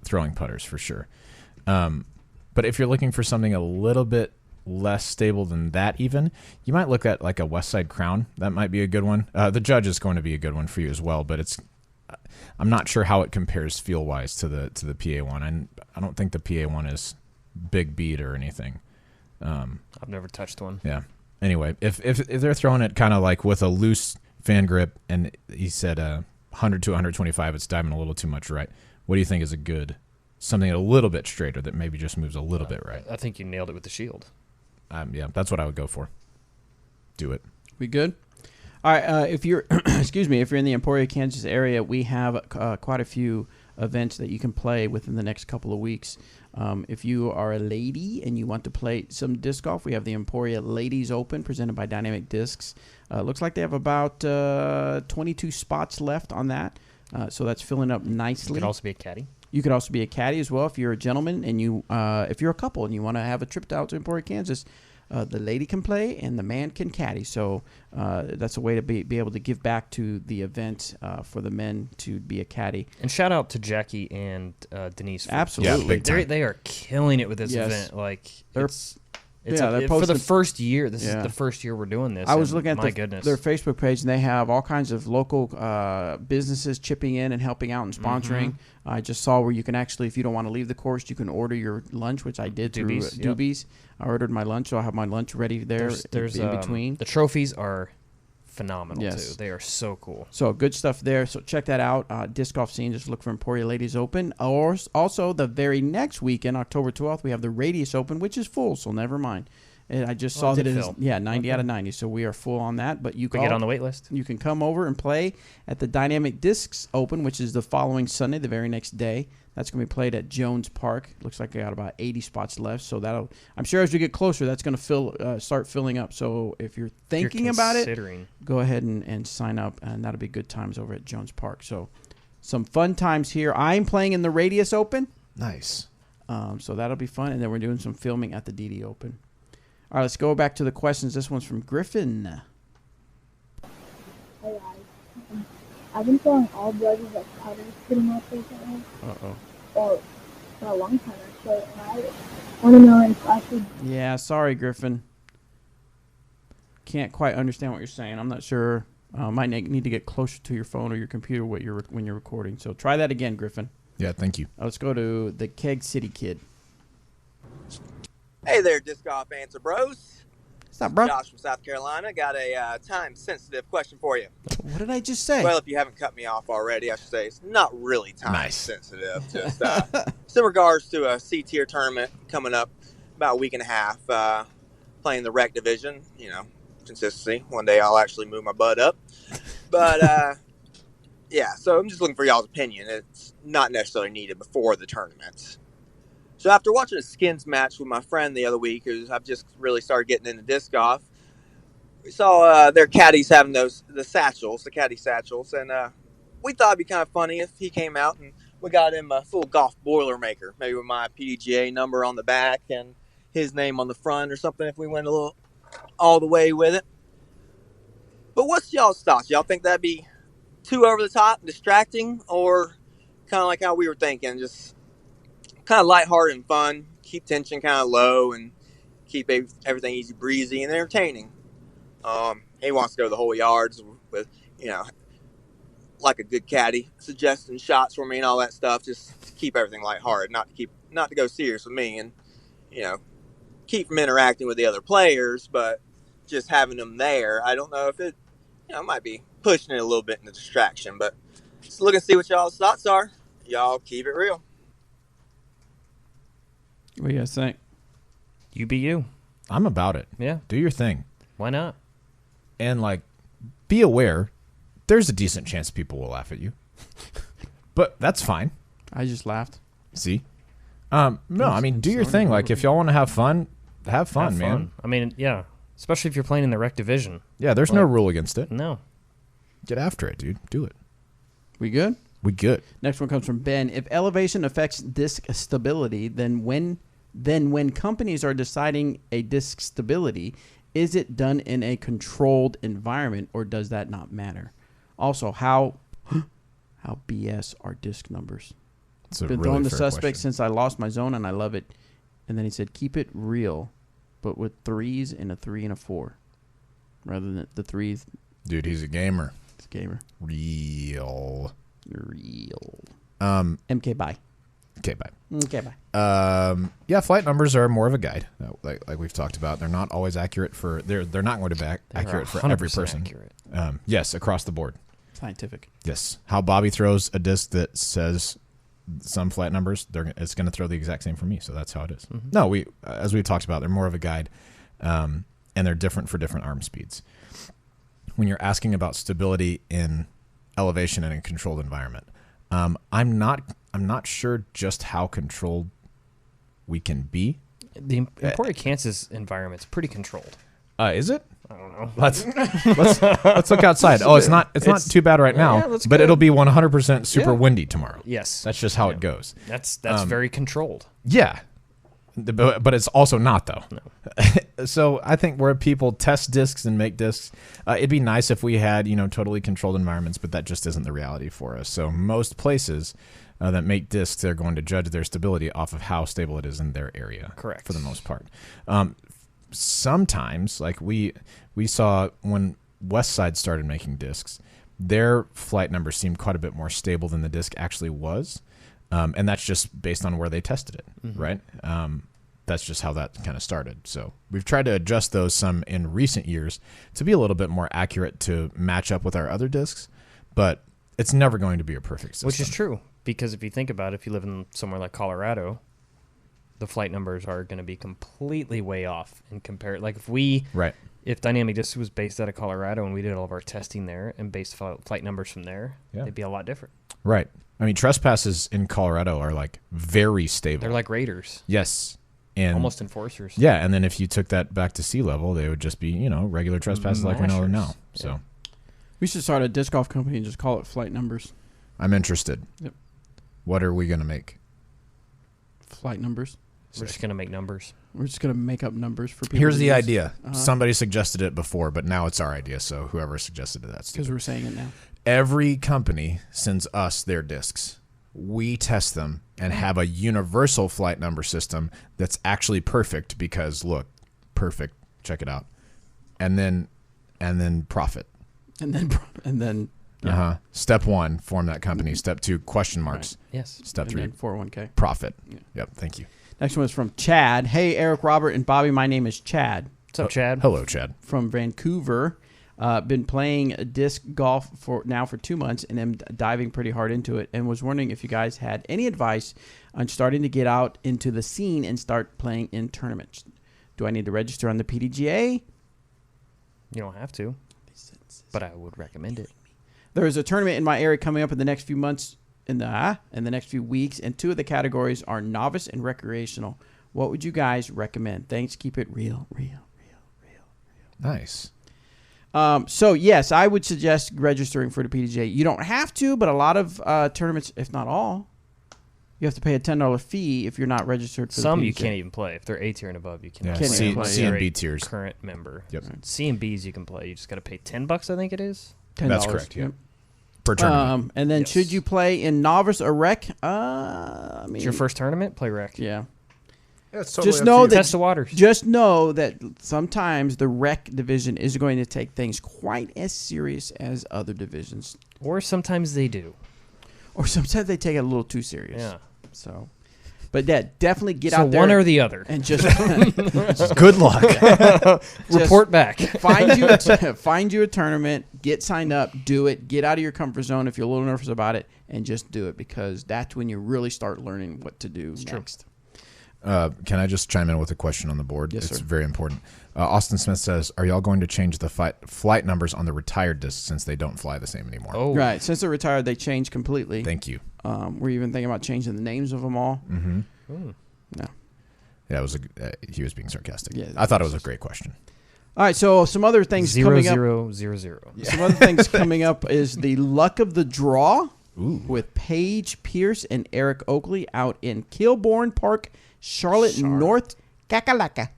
throwing putters for sure. But if you're looking for something a little bit less stable than that, even you might look at like a Westside Crown. That might be a good one. The Judge is going to be a good one for you as well, but I'm not sure how it compares feel wise to the PA1. I don't think the PA1 is big beat or anything. I've never touched one. Yeah. Anyway, if they're throwing it kind of like with a loose fan grip, and he said 100 to 125, it's diving a little too much right. What do you think is a good something a little bit straighter that maybe just moves a little bit right? I think you nailed it with the Shield. Yeah, that's what I would go for. Do it. We good? All right. If you're, excuse me, if you're in the Emporia, Kansas area, we have quite a few events that you can play within the next couple of weeks. If you are a lady and you want to play some disc golf, we have the Emporia Ladies Open presented by Dynamic Discs. Looks like they have about 22 spots left on that, so that's filling up nicely. You could also be a caddy. You could also be a caddy as well if you're a gentleman and you, if you're a couple and you want to have a trip out to Emporia, Kansas. The lady can play and the man can caddy. So that's a way to be able to give back to the event for the men to be a caddy. And shout out to Jackie and Denise. Absolutely. Yeah, big time. They are killing it with this Yes. event. Like They're- they're for the posting- first year. This Yeah. is the first year we're doing this. I was and looking at my goodness. their Facebook page, and they have all kinds of local businesses chipping in and helping out and sponsoring. I just saw where you can actually, if you don't want to leave the course, you can order your lunch, which I did through Doobies, yep. Doobies. I ordered my lunch, so I have my lunch ready there There's in between. The trophies are phenomenal Yes. too. They are so cool. So good stuff there. So check that out. Disc golf scene. Just look for Emporia Ladies Open. Or also the very next weekend, October 12th, we have the Radius Open, which is full. So never mind. And I just saw it that did it is fill. 90 out of 90. So we are full on that. But you We can get on the wait list. You can come over and play at the Dynamic Discs Open, which is the following Sunday, the very next day. That's going to be played at Jones Park. Looks like I got about 80 spots left. So I'm sure as we get closer, that's going to start filling up. So if you're thinking about it, go ahead and sign up, and that'll be good times over at Jones Park. So some fun times here. I'm playing in the Radius Open. Nice. So that'll be fun. And then we're doing some filming at the DD Open. All right, let's go back to the questions. This one's from Griffin. Hey guys, I've been throwing all bludgers like putters pretty much recently. Or for a long time actually. I want to know if I should. Yeah, sorry, Griffin. Can't quite understand what you're saying. I'm not sure. Might need to get closer to your phone or your computer when you're recording. So try that again, Griffin. Yeah, thank you. Let's go to the Keg City Kid. Hey there, Disc Golf Answer Bros. What's up, bro? Josh from South Carolina. Got a time-sensitive question for you. What did I just say? Well, if you haven't cut me off already, I should say it's not really time-sensitive. Just it's in regards to a C-tier tournament coming up about a week and a half, playing the rec division. You know, consistency. One day I'll actually move my butt up. But, yeah, so I'm just looking for y'all's opinion. It's not necessarily needed before the tournament. So after watching a skins match with my friend the other week, who's I've just really started getting into disc golf, we saw their caddies having the caddy satchels, and we thought it'd be kind of funny if he came out and we got him a full golf boilermaker, maybe with my PDGA number on the back and his name on the front or something if we went a little all the way with it. But what's y'all's thoughts? Y'all think that'd be too over the top, distracting, or kind of like how we were thinking, just kind of lighthearted and fun, keep tension kind of low, and keep everything easy breezy and entertaining. He wants to go to the whole yards with, like a good caddy, suggesting shots for me and all that stuff. Just to keep everything lighthearted, not to go serious with me, and keep from interacting with the other players, but just having them there. I don't know if it, might be pushing it a little bit in the distraction, but just look and see what y'all's thoughts are. Y'all keep it real. What do you guys think? You be you. I'm about it. Yeah. Do your thing. Why not? And, be aware, there's a decent chance people will laugh at you. But that's fine. I just laughed. See? No, I mean, do your thing. If y'all want to have fun, have fun, man. Fun. I mean, yeah. Especially if you're playing in the rec division. Yeah, there's no rule against it. No. Get after it, dude. Do it. We good? We good. Next one comes from Ben. If elevation affects disc stability, then when companies are deciding a disc stability, is it done in a controlled environment, or does that not matter? Also, how BS are disc numbers? It's a been really throwing the fair suspect question. since I lost my zone, and I love it. And then he said, keep it real, but with 3s and a 3 and a 4, rather than the 3s. Dude, he's a gamer. He's a gamer. Real. MK bye. Okay, bye. Okay bye. Yeah, flight numbers are more of a guide, like we've talked about. They're not always accurate they're not going to be accurate for every person. Accurate. Yes, across the board. Scientific. Yes. How Bobby throws a disc that says some flight numbers, it's going to throw the exact same for me. So that's how it is. Mm-hmm. No, as we talked about, they're more of a guide, and they're different for different arm speeds. When you're asking about stability in elevation in a controlled environment, I'm not sure just how controlled we can be. The Emporia, Kansas environment's pretty controlled. Is it? I don't know. Let's look outside. Oh, it's not too bad right now, but good. it'll be 100% super windy tomorrow. Yes. That's just how it goes. That's very controlled. Yeah. But it's also not, though. No. So I think where people test discs and make discs, it'd be nice if we had, totally controlled environments, but that just isn't the reality for us. So most places that make discs, they're going to judge their stability off of how stable it is in their area. Correct. For the most part. Sometimes, like we saw when Westside started making discs, their flight numbers seemed quite a bit more stable than the disc actually was. And that's just based on where they tested it, right? That's just how that kind of started. So we've tried to adjust those some in recent years to be a little bit more accurate to match up with our other discs, but it's never going to be a perfect system. Which is true, because if you think about it, if you live in somewhere like Colorado, the flight numbers are going to be completely way off and compare. Like if Dynamic Disc was based out of Colorado and we did all of our testing there and based flight numbers from there, they'd be a lot different. Right. I mean, trespasses in Colorado are very stable. They're like raiders. Yes. And almost enforcers. Yeah, and then if you took that back to sea level, they would just be, regular trespasses like we know now. So we should start a disc golf company and just call it Flight Numbers. I'm interested. Yep. What are we going to make? Flight numbers. We're just going to make numbers. We're just going to make up numbers for people. Here's the idea. Somebody suggested it before, but now it's our idea, so whoever suggested it, that's because we're saying it now. Every company sends us their discs. We test them and have a universal flight number system that's actually perfect because, look, perfect. Check it out. And then profit. And then Yeah. Step 1, form that company. Step 2, question marks. Right. Yes. Step 3, 401k. profit. Yeah. Yep. Thank you. Next one is from Chad. Hey, Eric, Robert, and Bobby. My name is Chad. What's up, Chad? Hello, Chad. From Vancouver. Been playing disc golf for 2 months and am diving pretty hard into it, and was wondering if you guys had any advice on starting to get out into the scene and start playing in tournaments. Do I need to register on the PDGA? You don't have to, but I would recommend it. There is a tournament in my area coming up in the next few months, in the next few weeks, and 2 of the categories are novice and recreational. What would you guys recommend? Thanks. Keep it real. Nice. So, yes, I would suggest registering for the PDGA. You don't have to, but a lot of tournaments, if not all, you have to pay a $10 fee if you're not registered for the PDGA. Some you can't even play. If they're A tier and above, you can't C, play. C and B tiers. Current member. Yep. C and Bs you can play. You just got to pay $10, I think it is. $10. That's correct, yeah. Per tournament. And then should you play in novice or rec? It's your first tournament? Play rec. Yeah. Yeah, it's totally just up know to you. that Test the waters. Just know that sometimes the rec division is going to take things quite as serious as other divisions, Or sometimes they do. or sometimes they take it a little too serious. Yeah. So, but yeah, definitely get So out there one or the other. and just Good luck. Report back. find you a tournament, get signed up, do it, get out of your comfort zone if you're a little nervous about it, and just do it, because that's when you really start learning what to do next. Can I just chime in with a question on the board? Yes, it's sir. very important. Austin Smith says, are y'all going to change the flight numbers on the retired discs since they don't fly the same anymore? Oh, Right, since they're retired, they changed completely. Thank you. We're even thinking about changing the names of them all. Mm-hmm. No. Yeah, it was he was being sarcastic. Yeah, I thought it was a great question. All right, so some other things coming up. 0-0-0-0. Some other things coming up is the Luck of the Draw Ooh. with Paige Pierce and Eric Oakley out in Kilbourne Park, Charlotte, North Kakalaka,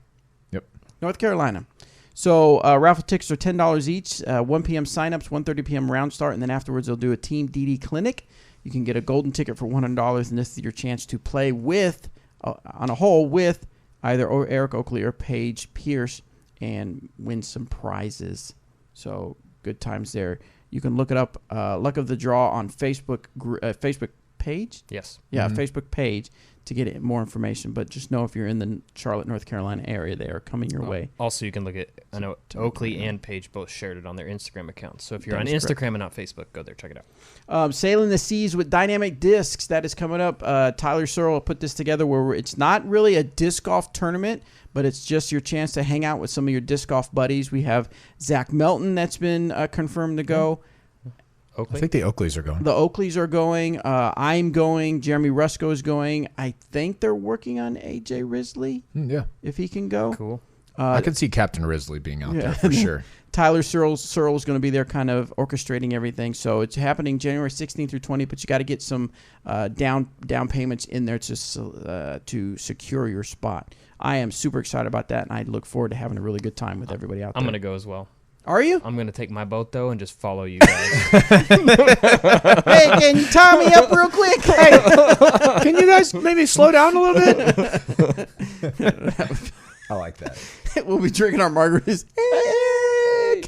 North Carolina. So raffle tickets are $10 each. 1 p.m. signups, 1:30 p.m. round start, and then afterwards they'll do a Team DD clinic. You can get a golden ticket for $100, and this is your chance to play with on a hole with either Eric Oakley or Paige Pierce and win some prizes. So good times there. You can look it up, Luck of the Draw on Facebook page. Yes. Yeah, Facebook page to get more information. But just know if you're in the Charlotte, North Carolina area, they are coming your way. Also, you can look at, I know Oakley and Paige both shared it on their Instagram accounts. So if you're That on is Instagram correct. and not Facebook, go there, check it out. Sailing the Seas with Dynamic Discs, that is coming up. Tyler Searle put this together where it's not really a disc golf tournament, but it's just your chance to hang out with some of your disc golf buddies. We have Zach Melton that's been confirmed to go. Oakley? I think the Oakleys are going. The Oakleys are going. I'm going. Jeremy Rusko is going. I think they're working on AJ Risley, Yeah. if he can go. Cool. I could see Captain Risley being out there for sure. Tyler Searle is going to be there kind of orchestrating everything. So it's happening January 16th through 20th, but you got to get some down payments in there to secure your spot. I am super excited about that, and I look forward to having a really good time with everybody out there. I'm going to go as well. Are you? I'm going to take my boat, though, and just follow you guys. Hey, can you tie me up real quick? Hey, can you guys maybe slow down a little bit? I like that. We'll be drinking our margaritas.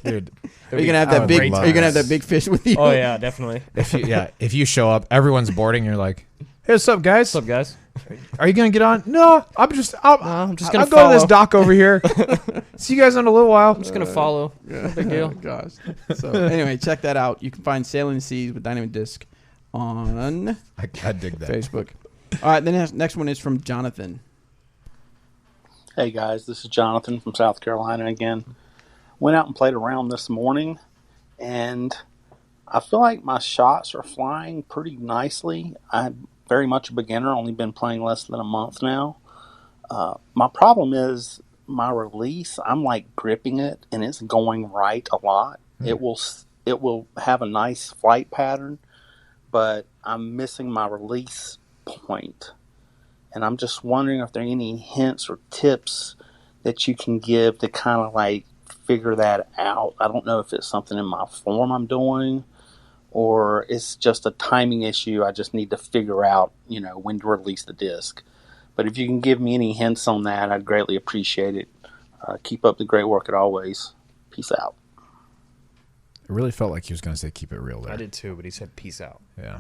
Dude, Are you gonna have that big? Are you gonna have that big fish with you? Oh, yeah, definitely. If you show up, everyone's boarding, you're like, hey, what's up, guys? What's up, guys? Are you gonna get on? No, I'm just gonna I'll go to this dock over here. See you guys in a little while. I'm just going to follow. No big deal. Gosh. So anyway, check that out. You can find Sailing the Seas with Dynamic Disc on I dig that. Facebook. All right, the next one is from Jonathan. Hey guys, this is Jonathan from South Carolina again. Went out and played around this morning, and I feel like my shots are flying pretty nicely. I'm very much a beginner, only been playing less than a month now. My problem is my release, I'm like gripping it, and it's going right a lot. It will have a nice flight pattern, but I'm missing my release point. And I'm just wondering if there are any hints or tips that you can give to kind of like figure that out. I don't know if it's something in my form I'm doing or it's just a timing issue. I just need to figure out, when to release the disc. But if you can give me any hints on that, I'd greatly appreciate it. Keep up the great work as always. Peace out. It really felt like he was going to say keep it real there. I did too, but he said peace out. Yeah.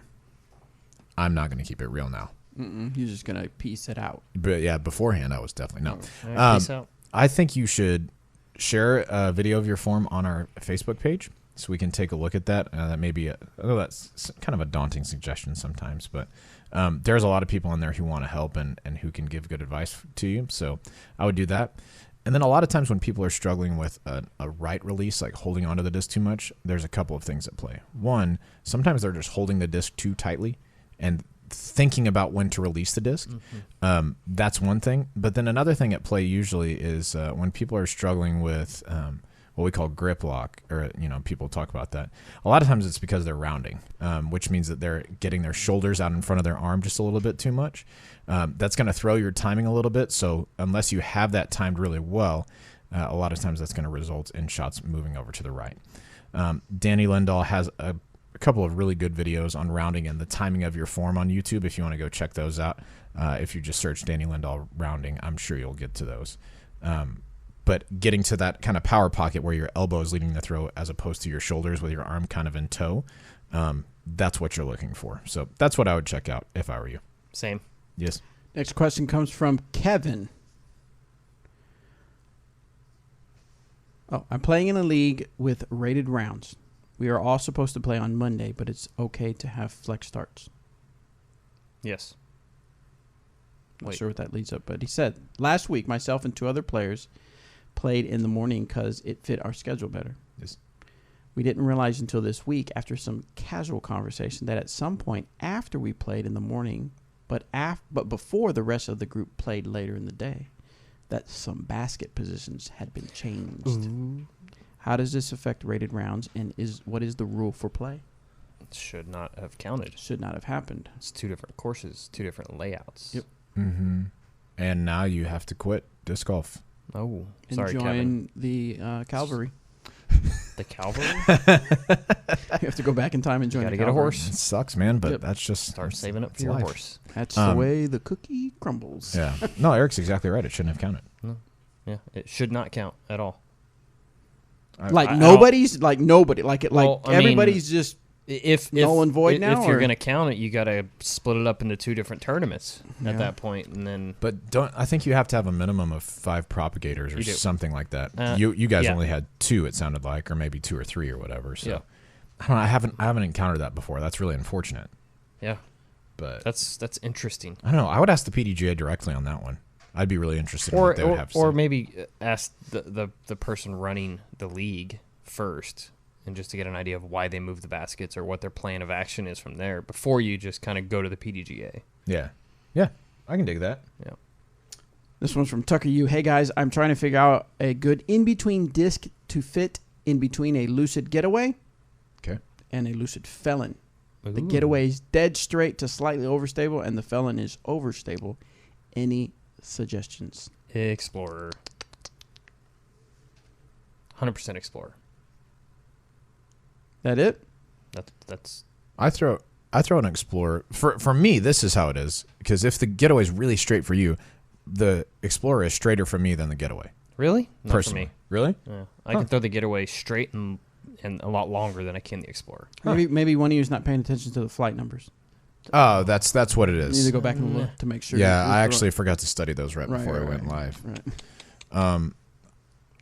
I'm not going to keep it real now. He's just gonna piece it out. But yeah, beforehand I was definitely no. Right, peace out. I think you should share a video of your form on our Facebook page so we can take a look at that. That may be that's kind of a daunting suggestion sometimes, but there's a lot of people on there who want to help and who can give good advice to you. So I would do that. And then a lot of times when people are struggling with a right release, like holding onto the disc too much, there's a couple of things at play. One, sometimes they're just holding the disc too tightly and thinking about when to release the disc. That's one thing. But then another thing at play usually is when people are struggling with what we call grip lock, or people talk about that. A lot of times it's because they're rounding, which means that they're getting their shoulders out in front of their arm just a little bit too much. That's going to throw your timing a little bit. So unless you have that timed really well, a lot of times that's going to result in shots moving over to the right. Danny Lindahl has a couple of really good videos on rounding and the timing of your form on YouTube if you want to go check those out. If you just search Danny Lindahl rounding, I'm sure you'll get to those. But getting to that kind of power pocket where your elbow is leading the throw as opposed to your shoulders with your arm kind of in tow, that's what you're looking for. So that's what I would check out if I were you. Same. Yes. Next question comes from Kevin. Oh, I'm playing in a league with rated rounds. We are all supposed to play on Monday, but it's okay to have flex starts. Yes. Not sure what that leads up, but he said, last week, myself and 2 other players played in the morning because it fit our schedule better. Yes. We didn't realize until this week, after some casual conversation, that at some point after we played in the morning, but before the rest of the group played later in the day, that some basket positions had been changed. Ooh. How does this affect rated rounds, and what is the rule for play? It should not have counted. Should not have happened. It's 2 different courses, 2 different layouts. Yep. Mm-hmm. And now you have to quit disc golf. Oh, And sorry, join Kevin. the cavalry. The cavalry? You have to go back in time and join Gotta the get a cavalry. horse. It sucks, man, but Yep. that's just... Start saving up it's for your life. horse. That's the way the cookie crumbles. Yeah. No, Eric's exactly right. It shouldn't have counted. Yeah, it should not count at all. Like I nobody's, like nobody, like it, Well, like I mean, everybody's just If null and void now, if you're or- going to count it, you got to split it up into 2 different tournaments Yeah. at that point, and then But I think you have to have a minimum of 5 propagators or You do. something like that. Uh, You guys yeah. only had 2, it sounded like, or maybe 2 or 3 or whatever. So Yeah. I don't know, I haven't encountered that before. That's really unfortunate. yeah, But that's interesting. I don't know. I would ask the PDGA directly on that one. I'd be really interested in what they would have to Or say. maybe ask the person running the league first, and just to get an idea of why they move the baskets or what their plan of action is from there before you just kind of go to the PDGA. Yeah. Yeah. I can dig that. Yeah. This one's from Tucker U. Hey guys, I'm trying to figure out a good in-between disc to fit in between a Lucid Getaway Okay. and a Lucid Felon. The Ooh. Getaway's dead straight to slightly overstable, and the Felon is overstable. Any suggestions? Explorer. 100% Explorer. That it? That's I throw an Explorer. For me, this is how it is. Because if the Getaway is really straight for you, the Explorer is straighter for me than the Getaway. really not Personally. for me. Really? Yeah. I can throw the Getaway straight and a lot longer than I can the Explorer. Maybe one of you is not paying attention to the flight numbers. Oh, that's what it You need is. to go back and look to make sure. Yeah, you're I throwing- actually forgot to study those right before I went right, live. Right.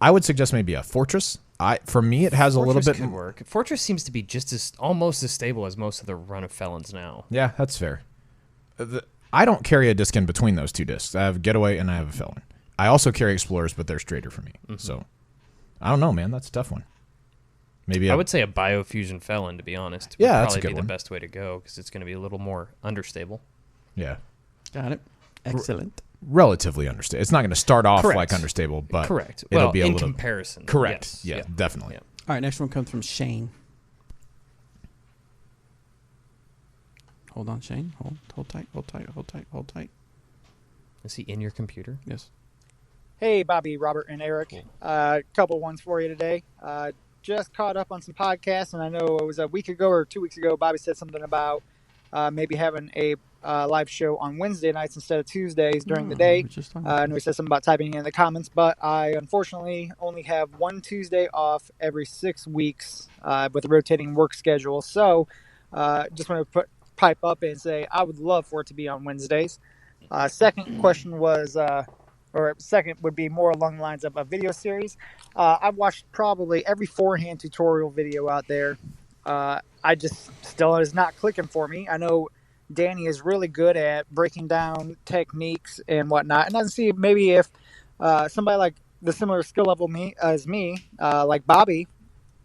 I would suggest maybe a Fortress. For me, it has a little Fortress bit. could work. Fortress seems to be just almost as stable as most of the run of Felons now. Yeah, that's fair. I don't carry a disc in between those 2 discs. I have Getaway and I have a Felon. I also carry Explorers, but they're straighter for me. So I don't know, man. That's a tough one. Maybe I would say a Biofusion Felon, to be honest. Yeah, would that's a probably good be one. the best way to go because it's going to be a little more understable. Yeah, Got it. Excellent. relatively understable. It's not going to start off Correct. like unstable, but Correct. It'll Well, be a in little comparison. correct. Yes. Yeah, definitely. Yeah. All right, next one comes from Shane. Hold on, Shane. Hold tight. Hold tight. Hold tight. Hold tight. Is he in your computer? Yes. Hey, Bobby, Robert, and Eric. Couple ones for you today. Just caught up on some podcasts, and I know it was a week ago or 2 weeks ago, Bobby said something about maybe having a live show on Wednesday nights instead of Tuesdays during the day. I know he said something about typing in the comments, but I unfortunately only have one Tuesday off every 6 weeks with a rotating work schedule. So just want to pipe up and say I would love for it to be on Wednesdays. Second question was, or second would be more along the lines of a video series. I've watched probably every forehand tutorial video out there. I just still is not clicking for me. I know Danny is really good at breaking down techniques and whatnot. And I can see maybe if somebody like the similar skill level as me, like Bobby,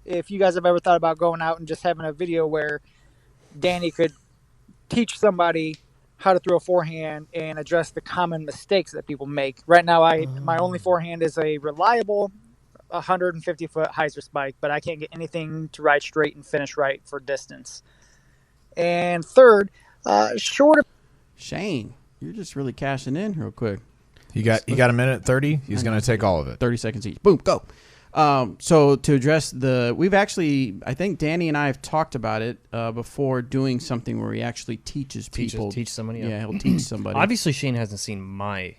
if you guys have ever thought about going out and just having a video where Danny could teach somebody how to throw a forehand and address the common mistakes that people make. Right now, my only forehand is a reliable 150-foot Hyzer spike, but I can't get anything to ride straight and finish right for distance. And third, short of... Shane, you're just really cashing in real quick. You got a minute 30. He's going to take all of it. 30 seconds each. Boom, go. So to address we've actually, I think Danny and I have talked about it before, doing something where he actually teaches people. Teach somebody. Yeah, he'll teach somebody. Obviously, Shane hasn't seen my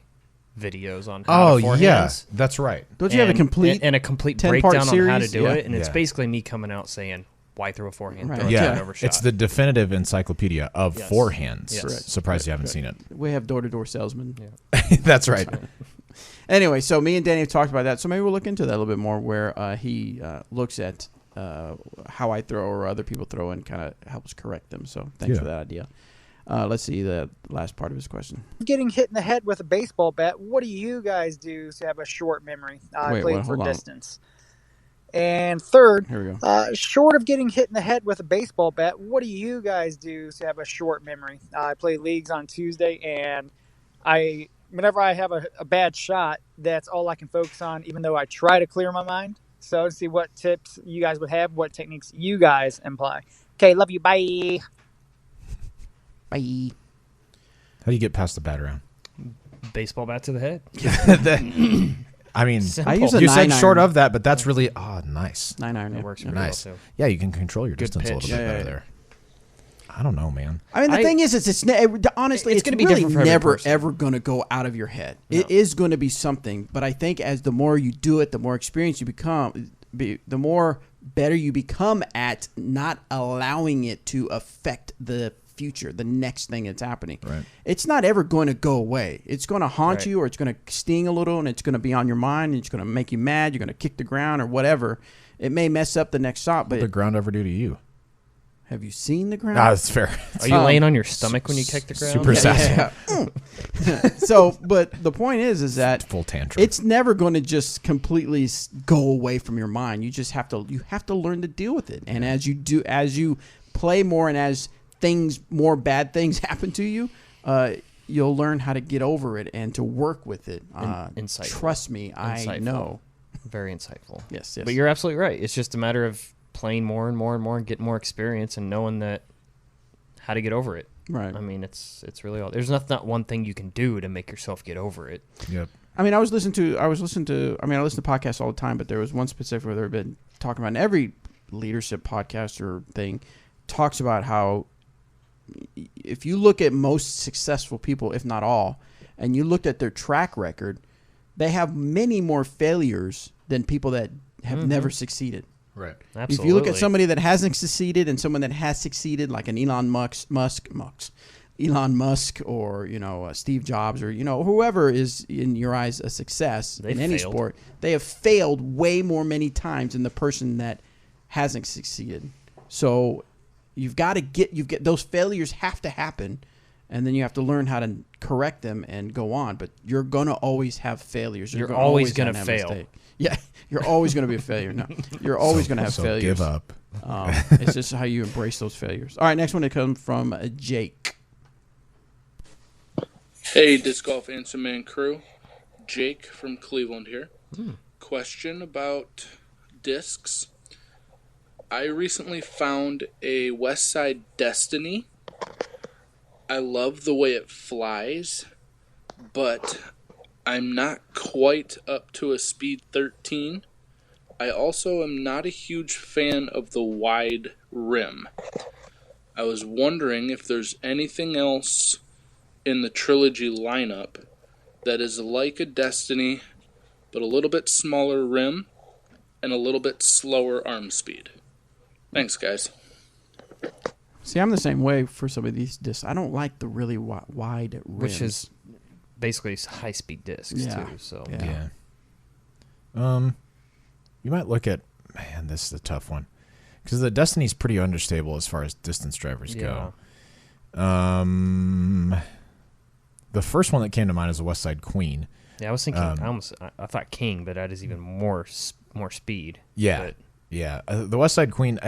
videos on how to forehands. Yeah, that's right. Don't you have a complete and a complete 10-part breakdown series? on how to do Yeah. it? And it's Yeah. basically me coming out saying, why throw a forehand? Right. Throw a Yeah, turnover shot. it's the definitive encyclopedia of Yes. forehands. Yes. Correct. Surprised you haven't seen it. We have door-to-door salesmen. That's right. Anyway, so me and Danny have talked about that. So maybe we'll look into that a little bit more, where he looks at how I throw or other people throw and kind of helps correct them. So thanks for that idea. Let's see the last part of his question. Getting hit in the head with a baseball bat. What do you guys do to have a short memory? I played for distance. And third, here we go. Short of getting hit in the head with a baseball bat, what do you guys do to have a short memory? I play leagues on Tuesday, and whenever I have a bad shot, that's all I can focus on, even though I try to clear my mind. So let's see what tips you guys would have, what techniques you guys imply. Okay, love you. Bye. Bye. How do you get past the bat around? Baseball bat to the head. I mean, I use a you said 9-iron. short of that, but that's really nice. 9-iron. It works pretty Nice. well, too. Yeah, you can control your distance a pitch. little bit better there. I don't know, man. I mean, the thing is, honestly, it's gonna really be different for every never person. ever going to go out of your head. No. It is going to be something, but I think as the more you do it, the more experienced you become, the more better you become at not allowing it to affect the future, the next thing that's happening. Right. It's not ever going to go away. It's going to haunt you, or it's going to sting a little, and it's going to be on your mind, and it's going to make you mad. You're going to kick the ground or whatever. It may mess up the next shot, What but did the ground ever do to you? have you seen the ground? That's fair. Are you laying on your stomach when you kick the ground? Super sassy. So, but the point is that Full tantrum. it's never going to just completely go away from your mind. You just have to learn to deal with it. And as you play more, and as more bad things happen to you, you'll learn how to get over it and to work with it. Insightful. Trust me, I know. Very insightful. Yes. But you're absolutely right. It's just a matter of playing more and more and more and getting more experience and knowing that how to get over it. Right. I mean, it's really all. There's not one thing you can do to make yourself get over it. Yep. I mean, I listen to podcasts all the time, but there was one specific where they've been talking about, and every leadership podcast or thing talks about how if you look at most successful people, if not all, and you looked at their track record, they have many more failures than people that have never succeeded. Right. Absolutely. If you look at somebody that hasn't succeeded and someone that has succeeded, like an Elon Musk, or Steve Jobs, or whoever is in your eyes a success in any sport, they have failed way many times than the person that hasn't succeeded. So you've got to get those failures have to happen, and then you have to learn how to correct them and go on. But you're gonna always have failures. You're always gonna fail. Yeah, you're always gonna be a failure. No, you're always gonna have failures. Give up. It's just how you embrace those failures. All right, next one to come from Jake. Hey, Disc Golf Answer Man crew. Jake from Cleveland here. Question about discs. I recently found a Westside Destiny. I love the way it flies, but I'm not quite up to a speed 13. I also am not a huge fan of the wide rim. I was wondering if there's anything else in the Trilogy lineup that is like a Destiny, but a little bit smaller rim and a little bit slower arm speed. Thanks, guys. See, I'm the same way for some of these discs. I don't like the really wide rims. Which is basically high-speed discs, too. So Yeah. You might look at, man, this is a tough one, because the Destiny's pretty understable as far as distance drivers go. The first one that came to mind is the Westside Queen. Yeah, I was thinking. I thought King, but that is even more speed. Yeah, but yeah. The Westside Queen.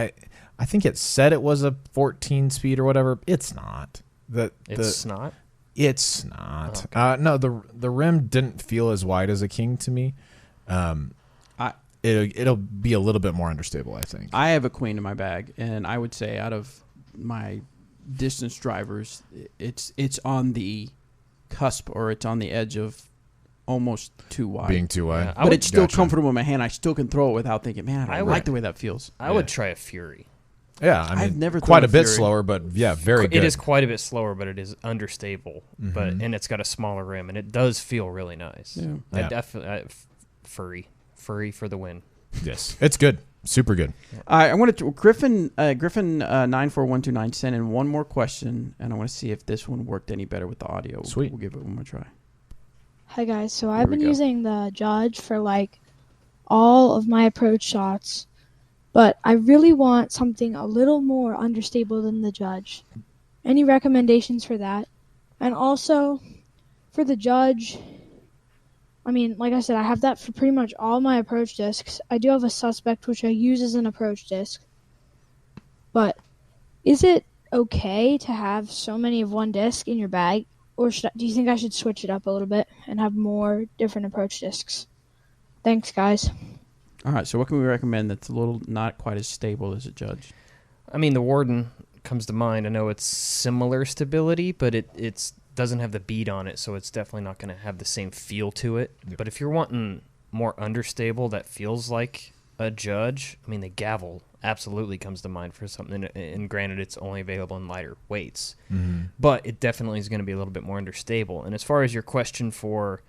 I think it said it was a 14 speed or whatever. It's not. It's not. It's not. Okay. No, the rim didn't feel as wide as a King to me. It'll be a little bit more understable, I think. I have a Queen in my bag, and I would say out of my distance drivers, it's on the cusp, or it's on the edge of almost too wide. Being too wide. Yeah, but it's still Gotcha. comfortable in my hand. I still can throw it without thinking, man, I don't like the way that feels. I would try a Fury. Yeah, I mean, I've never quite thrown a bit Fury. slower, but yeah, very good. It is quite a bit slower, but it is understable. And it's got a smaller rim, and it does feel really nice. Yeah. I Yeah. definitely Furry for the win. Yes, it's good, super good. All right, I want to Griffin 941229 sent in one more question, and I want to see if this one worked any better with the audio. Sweet. We'll give it one more try. Hi guys, so Here I've we been go. using the Judge for like all of my approach shots, but I really want something a little more understable than the Judge. Any recommendations for that? And also, for the Judge, I mean, like I said, I have that for pretty much all my approach discs. I do have a Suspect, which I use as an approach disc. But is it okay to have so many of one disc in your bag? Or do you think I should switch it up a little bit and have more different approach discs? Thanks, guys. All right, so what can we recommend that's a little not quite as stable as a Judge? I mean, the Warden comes to mind. I know it's similar stability, but it doesn't have the bead on it, so it's definitely not going to have the same feel to it. Yep. But if you're wanting more understable that feels like a Judge, I mean, the Gavel absolutely comes to mind for something, and granted, it's only available in lighter weights. But it definitely is going to be a little bit more understable. And as far as your question for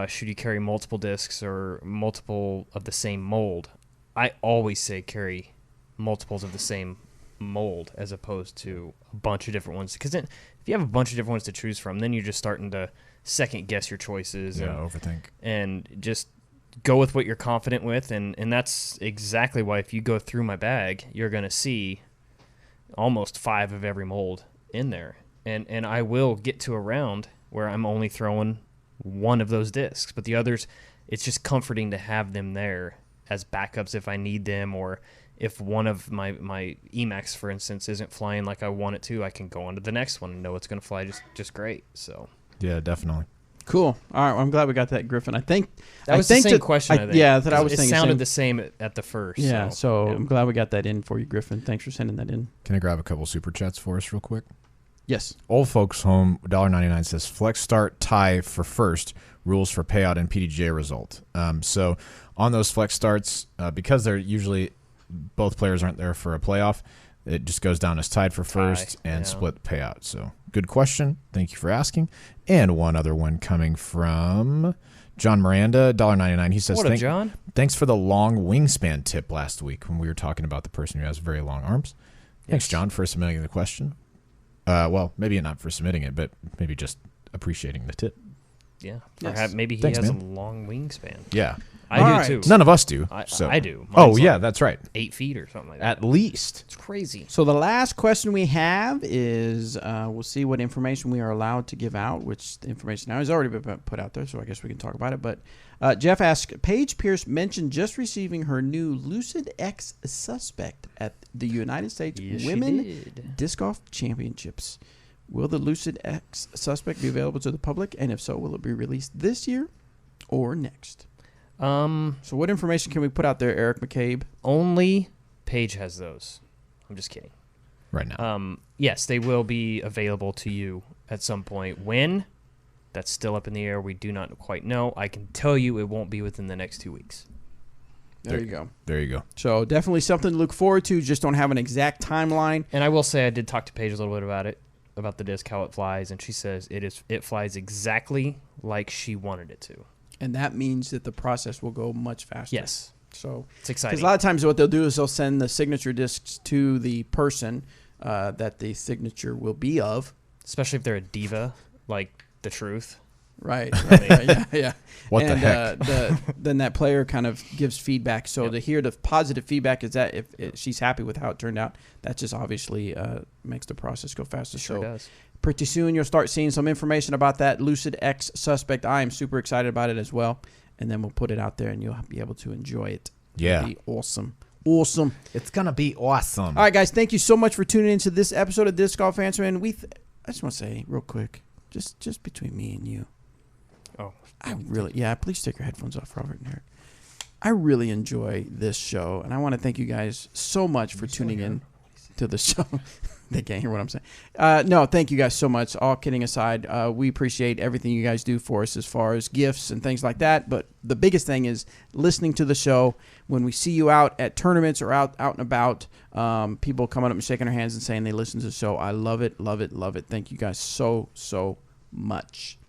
should you carry multiple discs or multiple of the same mold, I always say carry multiples of the same mold as opposed to a bunch of different ones. Because then, if you have a bunch of different ones to choose from, then you're just starting to second guess your choices. Yeah, overthink. And just go with what you're confident with. And that's exactly why if you go through my bag, you're going to see almost 5 of every mold in there. And I will get to a round where I'm only throwing one of those discs, but the others, it's just comforting to have them there as backups if I need them, or if one of my Emacs, for instance, isn't flying like I want it to, I can go on to the next one and know it's going to fly just great. So Yeah, definitely. Cool. All right, well, I'm glad we got that, Griffin. I think that was the same question. I think. Yeah, that I was it thinking. sounded the same at the first. Yeah, so yeah. I'm glad we got that in for you, Griffin. Thanks for sending that in. Can I grab a couple super chats for us real quick? Yes. Old Folks Home, $1.99 says, flex start tie for first, rules for payout and PDGA result. So on those flex starts, because they're usually both players aren't there for a playoff, it just goes down as tied for first and split payout. So good question. Thank you for asking. And one other one coming from John Miranda, $1.99. He says, John? Thanks for the long wingspan tip last week when we were talking about the person who has very long arms. Thanks, John, for submitting the question. Well, maybe not for submitting it, but maybe just appreciating the tip. Yeah. Yes. Maybe he Thanks, has man. a long wingspan. Yeah. I All do right. too. None of us do. I do. Oh, Mine's yeah, like that's right. 8 feet or something like that. At least. It's crazy. So the last question we have is we'll see what information we are allowed to give out, which the information now has already been put out there, so I guess we can talk about it. But Jeff asks, Paige Pierce mentioned just receiving her new Lucid X Suspect at the United States Women Disc Golf Championships. Will the Lucid X Suspect be available to the public? And if so, will it be released this year or next? So what information can we put out there, Eric McCabe? Only Paige has those. I'm just kidding. Right now. Yes, they will be available to you at some point. When? That's still up in the air. We do not quite know. I can tell you it won't be within the next 2 weeks. There you go. There you go. So definitely something to look forward to. Just don't have an exact timeline. And I will say I did talk to Paige a little bit about it, about the disc, how it flies, and she says it flies exactly like she wanted it to. And that means that the process will go much faster. Yes. So it's exciting. Because a lot of times what they'll do is they'll send the signature discs to the person that the signature will be of. Especially if they're a diva, like the Truth. Right. Yeah. What the heck? Then that player kind of gives feedback. So to hear the positive feedback is that if she's happy with how it turned out, that just obviously makes the process go faster. It sure does. Pretty soon you'll start seeing some information about that Lucid X Suspect. I am super excited about it as well. And then we'll put it out there and you'll be able to enjoy it. Yeah. It'll be awesome. Awesome. It's going to be awesome. All right, guys. Thank you so much for tuning into this episode of Disc Golf Answer. And I just want to say real quick, just between me and you. Oh. Please take your headphones off, Robert and Eric. I really enjoy this show. And I want to thank you guys so much for tuning in. to the show. They can't hear what I'm saying. No, thank you guys so much. All kidding aside, we appreciate everything you guys do for us as far as gifts and things like that. But the biggest thing is listening to the show. When we see you out at tournaments or out and about, people coming up and shaking their hands and saying they listen to the show. I love it, love it, love it. Thank you guys so much.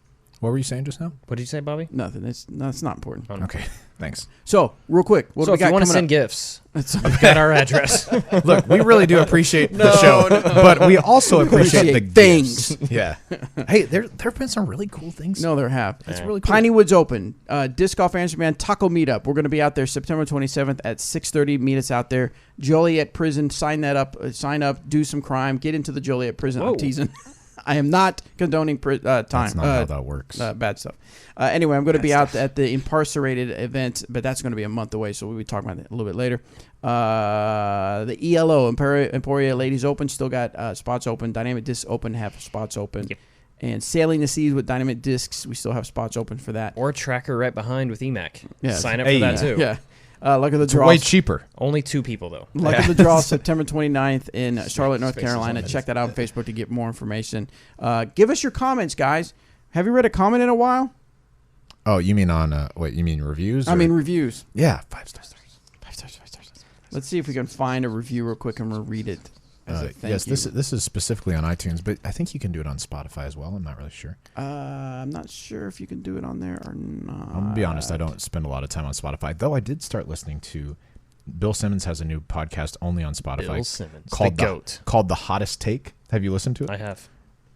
What were you saying just now? What did you say, Bobby? Nothing. It's not important. Okay, thanks. So, real quick. What So do we if got you want to coming send up? gifts, we've got our address. Look, we really do appreciate the show, but we also appreciate the things. gifts. Yeah. Hey, there have been some really cool things. No, there have. It's really cool. Piney Woods Open, Disc Golf Amsterdam Taco Meetup. We're going to be out there September 27th at 6:30. Meet us out there. Joliet Prison. Sign up. Do some crime. Get into the Joliet Prison. Whoa. I'm teasing. I am not condoning time. That's not how that works. Bad stuff. Anyway, I'm going to be out at the Incarcerated event, but that's going to be a month away, so we'll be talking about that a little bit later. The ELO, Emporia Ladies Open, still got spots open. Dynamic Discs Open have spots open. Yep. And Sailing the Seas with Dynamic Discs, we still have spots open for that. Or Tracker right behind with EMAC. Yeah. Sign up for that too. Yeah. Luck of the It's draw. way cheaper. Only 2 people though. Luck of the Draw, September 29th in Charlotte, North Space is Carolina. limited. Check that out on Facebook to get more information. Give us your comments, guys. Have you read a comment in a while? Oh, you mean on you mean reviews? I or- mean reviews. yeah, 5 stars. 5 stars. Let's see if we can find a review real quick and we'll read it. As a thank Yes, you. this is specifically on iTunes, but I think you can do it on Spotify as well. I'm not really sure. I'm not sure if you can do it on there or not. I'm gonna be honest, I don't spend a lot of time on Spotify, though I did start listening to Bill Simmons has a new podcast only on Spotify Bill Simmons, called the GOAT. called The Hottest Take. Have you listened to it? I have.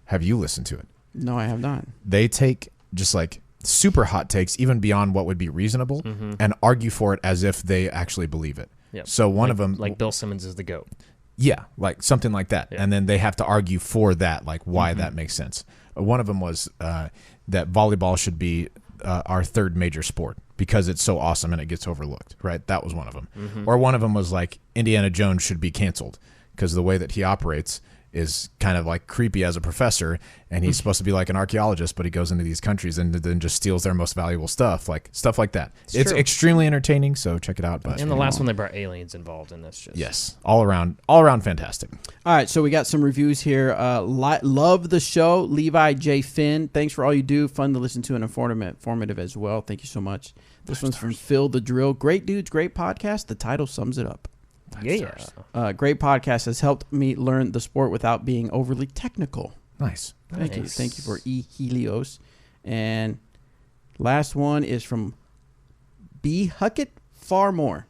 Have you listened to it? No, I have not. They take just like super hot takes, even beyond what would be reasonable, and argue for it as if they actually believe it. Yep. So one of them, like Bill Simmons is the GOAT. yeah, like something like that, Yeah. and then they have to argue for that, like why that makes sense. One of them was that volleyball should be our third major sport because it's so awesome and it gets overlooked, right? That was one of them. Or one of them was like Indiana Jones should be canceled because the way that he operates is kind of like creepy as a professor, and he's supposed to be like an archaeologist, but he goes into these countries and then just steals their most valuable stuff like that. It's true. extremely entertaining, so check it out. But And the last one they brought aliens involved, and that's just yes, all around fantastic. All right, so we got some reviews here. Love the show, Levi J. Finn. Thanks for all you do. Fun to listen to and informative as well. Thank you so much. This one's from Phil the Drill. Great dudes, great podcast. The title sums it up. Yeah. Great podcast has helped me learn the sport without being overly technical. Nice. Thank you. Thank you for E. Helios. And last one is from B. Huckett Farmore.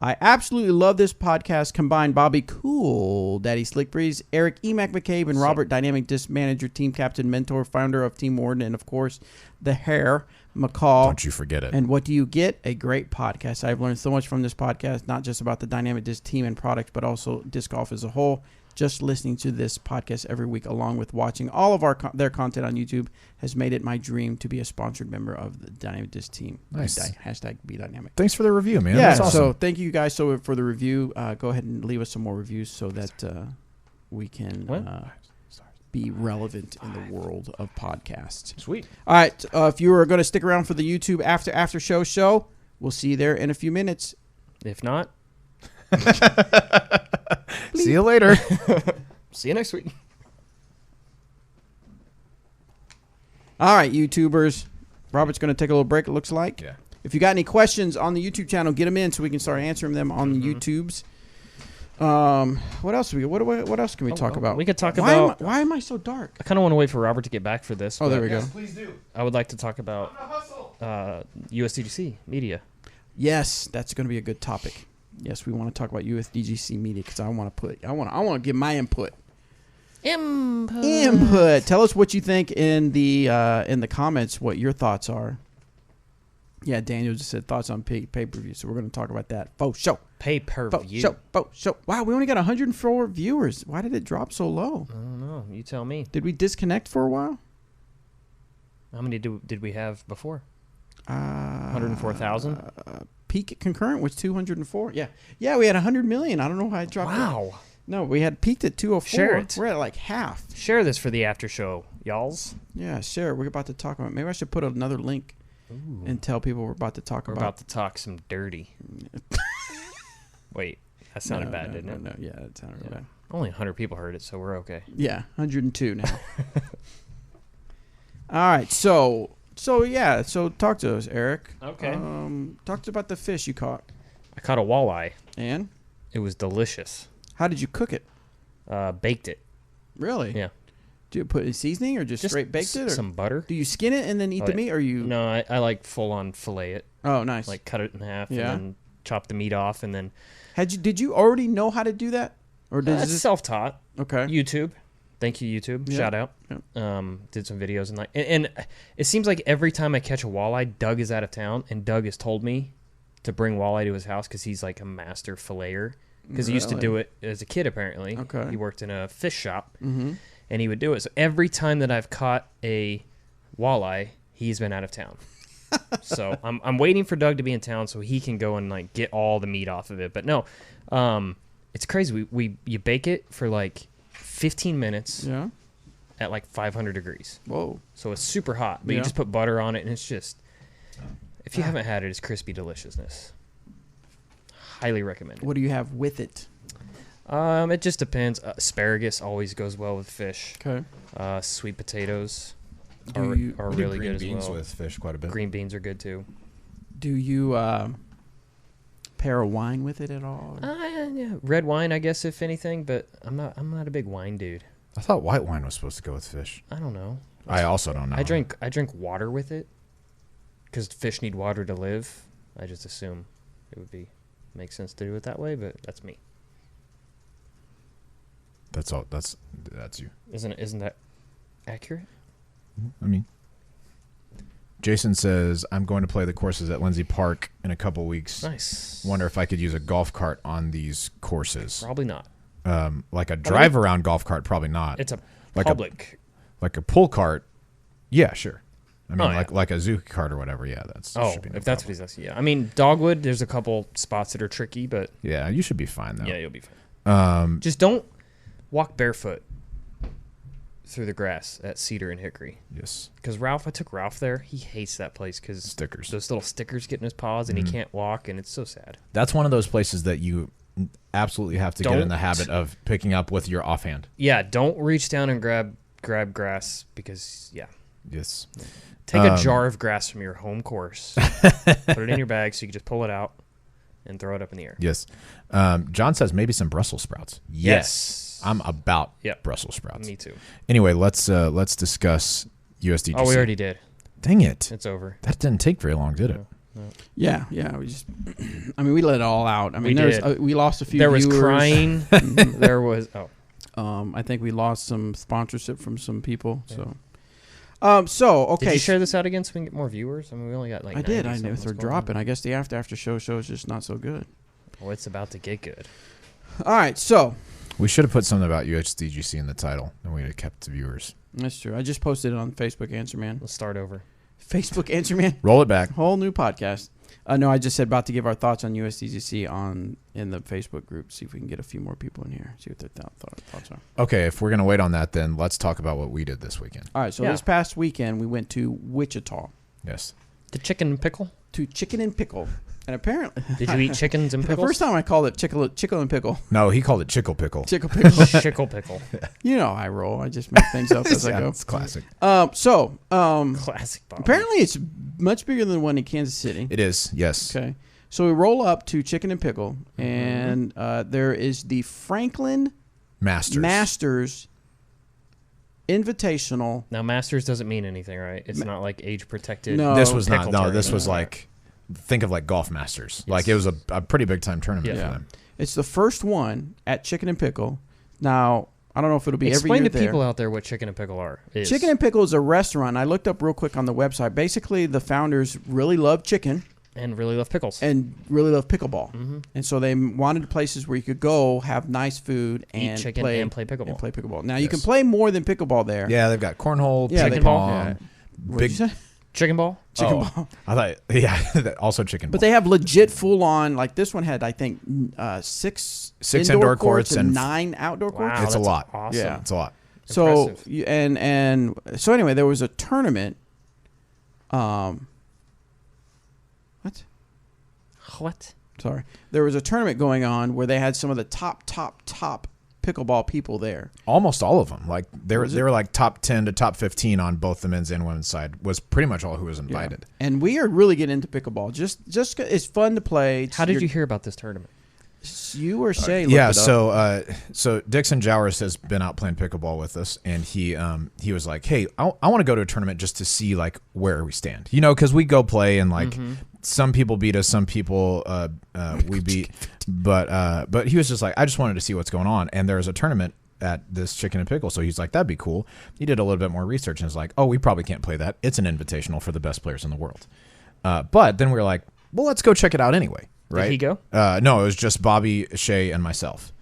I absolutely love this podcast. Combine Bobby CoolDaddySlickBreeze, Eric McCabe, and Robert Dynamic Disc Manager, Team Captain, Mentor, Founder of Team Warden, and of course, the hair, McCall. Don't you forget it. And what do you get? A great podcast. I've learned so much from this podcast, not just about the Dynamic Disc team and product, but also disc golf as a whole. Just listening to this podcast every week, along with watching all of their content on YouTube, has made it my dream to be a sponsored member of the Dynamic Disc team. Nice. Hashtag Be Dynamic. Thanks for the review, man. Yeah, That's awesome. so thank you guys for the review. Go ahead and leave us some more reviews so that we can be relevant in the world of podcasts. Sweet. All right, if you are going to stick around for the YouTube after show, we'll see you there in a few minutes. If not, see you later. see you next week. All right, YouTubers. Robert's going to take a little break, it looks like. Yeah. If you got any questions on the YouTube channel, get them in so we can start answering them on the YouTubes. What else what else can we talk about? We could talk why about. Why am I so dark? I kind of want to wait for Robert to get back for this. Oh, there we but go. Please do. I would like to talk about USDGC media. Yes, that's going to be a good topic. Yes, we want to talk about USDGC media because I want to give my input. Input. Tell us what you think in the comments. What your thoughts are. Yeah, Daniel just said thoughts on pay-per-view, so we're going to talk about that. Show. Pay-per-view. Show. Wow, we only got 104 viewers. Why did it drop so low? I don't know. You tell me. Did we disconnect for a while? How many did we have before? 104,000? Peak concurrent was 204. Yeah, we had 100 million. I don't know why it dropped. Wow. No, we had peaked at 204. Share it. We're at like half. Share this for the after show, y'alls. Yeah, share. We're about to talk about. Maybe I should put another link and tell people we're about to talk We're about. about to talk some dirty. Wait. That sounded bad, didn't it? No, yeah, it sounded really bad. Only 100 people heard it, so we're okay. Yeah, 102 now. All right, so talk to us, Eric. Okay. Talk to us about the fish you caught. I caught a walleye. And? It was delicious. How did you cook it? Baked it. Really? Yeah. Do you put in seasoning or just straight baked it? Or some butter. Do you skin it and then eat the meat, or you? No, I like full on fillet it. Oh, nice. Like cut it in half Yeah. and then chop the meat off and then. Did you already know how to do that, or did It's self-taught. Okay. YouTube. Thank you, YouTube. Yeah. Shout out. Yeah. Did some videos and it seems like every time I catch a walleye, Doug is out of town, and Doug has told me to bring walleye to his house because he's like a master filleter. Because he used to do it as a kid, apparently. Okay. He worked in a fish shop, Mm-hmm. and he would do it. So every time that I've caught a walleye, he's been out of town. So I'm waiting for Doug to be in town so he can go and like get all the meat off of it. But no, it's crazy. You bake it for like 15 minutes. Yeah. At like 500 degrees. Whoa. So it's super hot, but you just put butter on it, and it's just, if you haven't had it, it's crispy deliciousness. Highly recommend it. What do you have with it? It just depends. Asparagus always goes well with fish. Okay. Sweet potatoes Do are you- We do really green good as beans well. with fish quite a bit. Green beans are good too. Do you pair a wine with it at all? Yeah, red wine, I guess, if anything, but I'm not a big wine dude. I thought white wine was supposed to go with fish. I don't know. I also don't know. I drink water with it because fish need water to live. I just assume it would make sense to do it that way, but that's me. That's all. That's you. Isn't that accurate? I mean, Jason says, I'm going to play the courses at Lindsay Park in a couple weeks. Nice. Wonder if I could use a golf cart on these courses. Probably not. Like a drive around golf cart, probably not. It's a like public. Like a pull cart, yeah, sure. I mean, Oh, like a Zuki cart or whatever, yeah. Should be no if that's what he's asking, yeah. I mean, Dogwood, there's a couple spots that are tricky, but... Yeah, you should be fine, though. Yeah, you'll be fine. Just don't walk barefoot through the grass at Cedar and Hickory. Yes. Because I took Ralph there. He hates that place because stickers. Those little stickers get in his paws, and he can't walk, and it's so sad. That's one of those places that you absolutely have to get in the habit of picking up with your offhand. Yeah, don't reach down and grab grass because, yeah. Yes. Take a jar of grass from your home course, put it in your bag so you can just pull it out and throw it up in the air. Yes. John says maybe some Brussels sprouts. Yes. I'm about Brussels sprouts. Me too. Anyway, let's discuss USDGC. Oh, we already did. Dang it. It's over. That didn't take very long, did it? No. Yeah. We just, we let it all out. I mean, we lost a few There viewers. was crying. There was, I think we lost some sponsorship from some people, so. Okay. Did you share this out again so we can get more viewers? I mean, we only got like. I did. I know what's they're going dropping. on. I guess the after show is just not so good. Well, it's about to get good. All right, so We should have put something about USDGC in the title, and we'd have kept the viewers. that's true. I just posted it on Facebook Answer Man. Let's start over. Facebook Answer Man. Roll it back. Whole new podcast. No, I just said about to give our thoughts on USDGC in the Facebook group. See if we can get a few more people in here. See what their thoughts are. Okay, if we're going to wait on that, then let's talk about what we did this weekend. All right, so this past weekend we went to Wichita. Yes. The chicken and pickle? To Chicken and Pickle. And apparently... Did you eat chickens and pickles? The first time I called it Chickle and Pickle. No, he called it Chickle Pickle. Chickle Pickle. Chickle Pickle. You know how I roll. I just make things up as I go. It's classic. Classic Bob. Apparently it's much bigger than the one in Kansas City. It is, yes. Okay. So we roll up to Chicken and Pickle, and there is the Franklin Masters Invitational. Now, Masters doesn't mean anything, right? It's not like age protected. No. This was not. pickle No, this tournament. was like, think of like Golf Masters. Like it was a pretty big time tournament for them. It's the first one at Chicken and Pickle. Now, I don't know if it'll be Explain every to year people out there what Chicken and Pickle are. Chicken and Pickle is a restaurant. I looked up real quick on the website. Basically, the founders really love chicken. And really love pickles. And really love pickleball. Mm-hmm. And so they wanted places where you could go, have nice food, and eat chicken and play pickleball. Now, you can play more than pickleball there. Yeah, they've got cornhole, chicken ping ball. pong, Big chicken ball? Chicken ball. I thought, also chicken ball. But they have legit full-on, like this one had, I think, six indoor courts and 9 outdoor courts. Wow, It's a lot. Awesome. Yeah. It's a lot. So, Impressive. so anyway, there was a tournament. What? sorry, there was a tournament going on where they had some of the top pickleball people there. Almost all of them. Like they were like top 10 to top 15 on both the men's and women's side. Was pretty much all who was invited. Yeah. And we are really getting into pickleball. Just it's fun to play. How did you hear about this tournament? You or Shay? Yeah. So Dixon Jowers has been out playing pickleball with us, and he was like, "Hey, I want to go to a tournament just to see like where we stand, you know, because we go play and like some people beat us, some people we beat, but he was just like, I just wanted to see what's going on, and there's a tournament at this Chicken and Pickle, so he's like, that'd be cool. He did a little bit more research and was like, oh, we probably can't play that. It's an invitational for the best players in the world. But then we were like, well, let's go check it out anyway. Right? Did he go? No, it was just Bobby, Shay, and myself.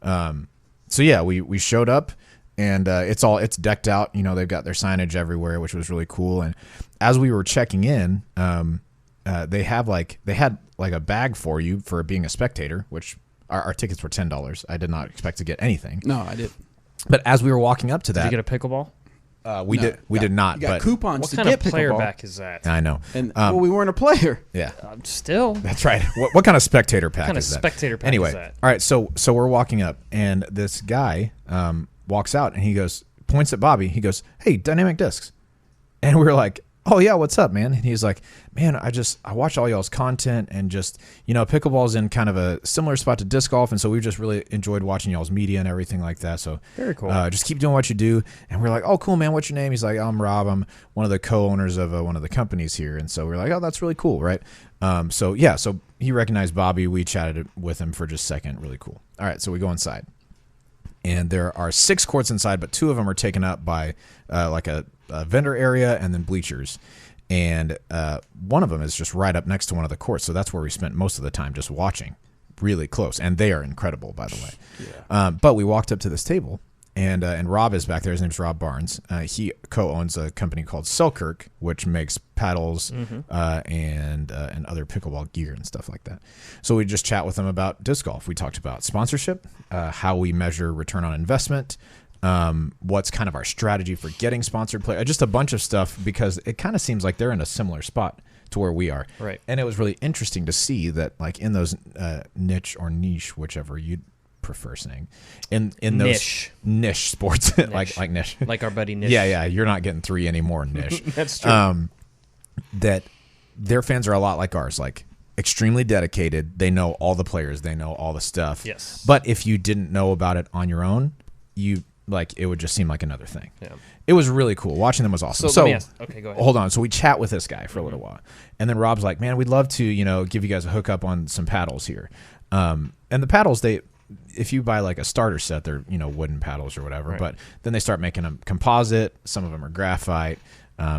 So yeah, we showed up, and it's decked out. You know, they've got their signage everywhere, which was really cool. And as we were checking in, they had like a bag for you for being a spectator, which our tickets were $10. I did not expect to get anything. No, I did. But as we were walking up to that, did you get a pickleball? We did not. You got but coupons what to kind get of player pickleball. back is that? I know. And well, we weren't a player. Yeah, Still. that's right. What kind of spectator pack What kind of is that? spectator pack Anyway, is that? all right. So we're walking up, and this guy walks out, and he points at Bobby. He goes, "Hey, Dynamic Discs," and we were like, "Oh yeah, what's up, man?" And he's like, "Man, I watch all y'all's content, and just, you know, pickleball's in kind of a similar spot to disc golf, and so we've just really enjoyed watching y'all's media and everything like that. So very cool. Just keep doing what you do." And we're like, "Oh, cool, man. What's your name?" He's like, "I'm Rob. I'm one of the co-owners of one of the companies here." And so we're like, "Oh, that's really cool, right?" So he recognized Bobby. We chatted with him for just a second. Really cool. All right, so we go inside, and there are 6 courts inside, but 2 of them are taken up by like a vendor area and then bleachers. And one of them is just right up next to one of the courts. So that's where we spent most of the time just watching really close. And they are incredible, by the way. Yeah. But we walked up to this table, and Rob is back there. His name's Rob Barnes. He co-owns a company called Selkirk, which makes paddles and other pickleball gear and stuff like that. So we just chat with him about disc golf. We talked about sponsorship, how we measure return on investment, what's kind of our strategy for getting sponsored play, just a bunch of stuff, because it kind of seems like they're in a similar spot to where we are. Right. And it was really interesting to see that, like, in those niche, whichever you'd prefer saying, in those niche sports, like niche, like our buddy Nish. Yeah, you're not getting 3 anymore, niche. That's true. That their fans are a lot like ours, like extremely dedicated. They know all the players, they know all the stuff. Yes. But if you didn't know about it on your own, it would just seem like another thing. Yeah. It was really cool. Watching them was awesome. So let me ask. Okay, go ahead. Hold on. So we chat with this guy for a little while, and then Rob's like, "Man, we'd love to, you know, give you guys a hookup on some paddles here." And the paddles, if you buy like a starter set, they're, you know, wooden paddles or whatever. Right. But then they start making them composite. Some of them are graphite.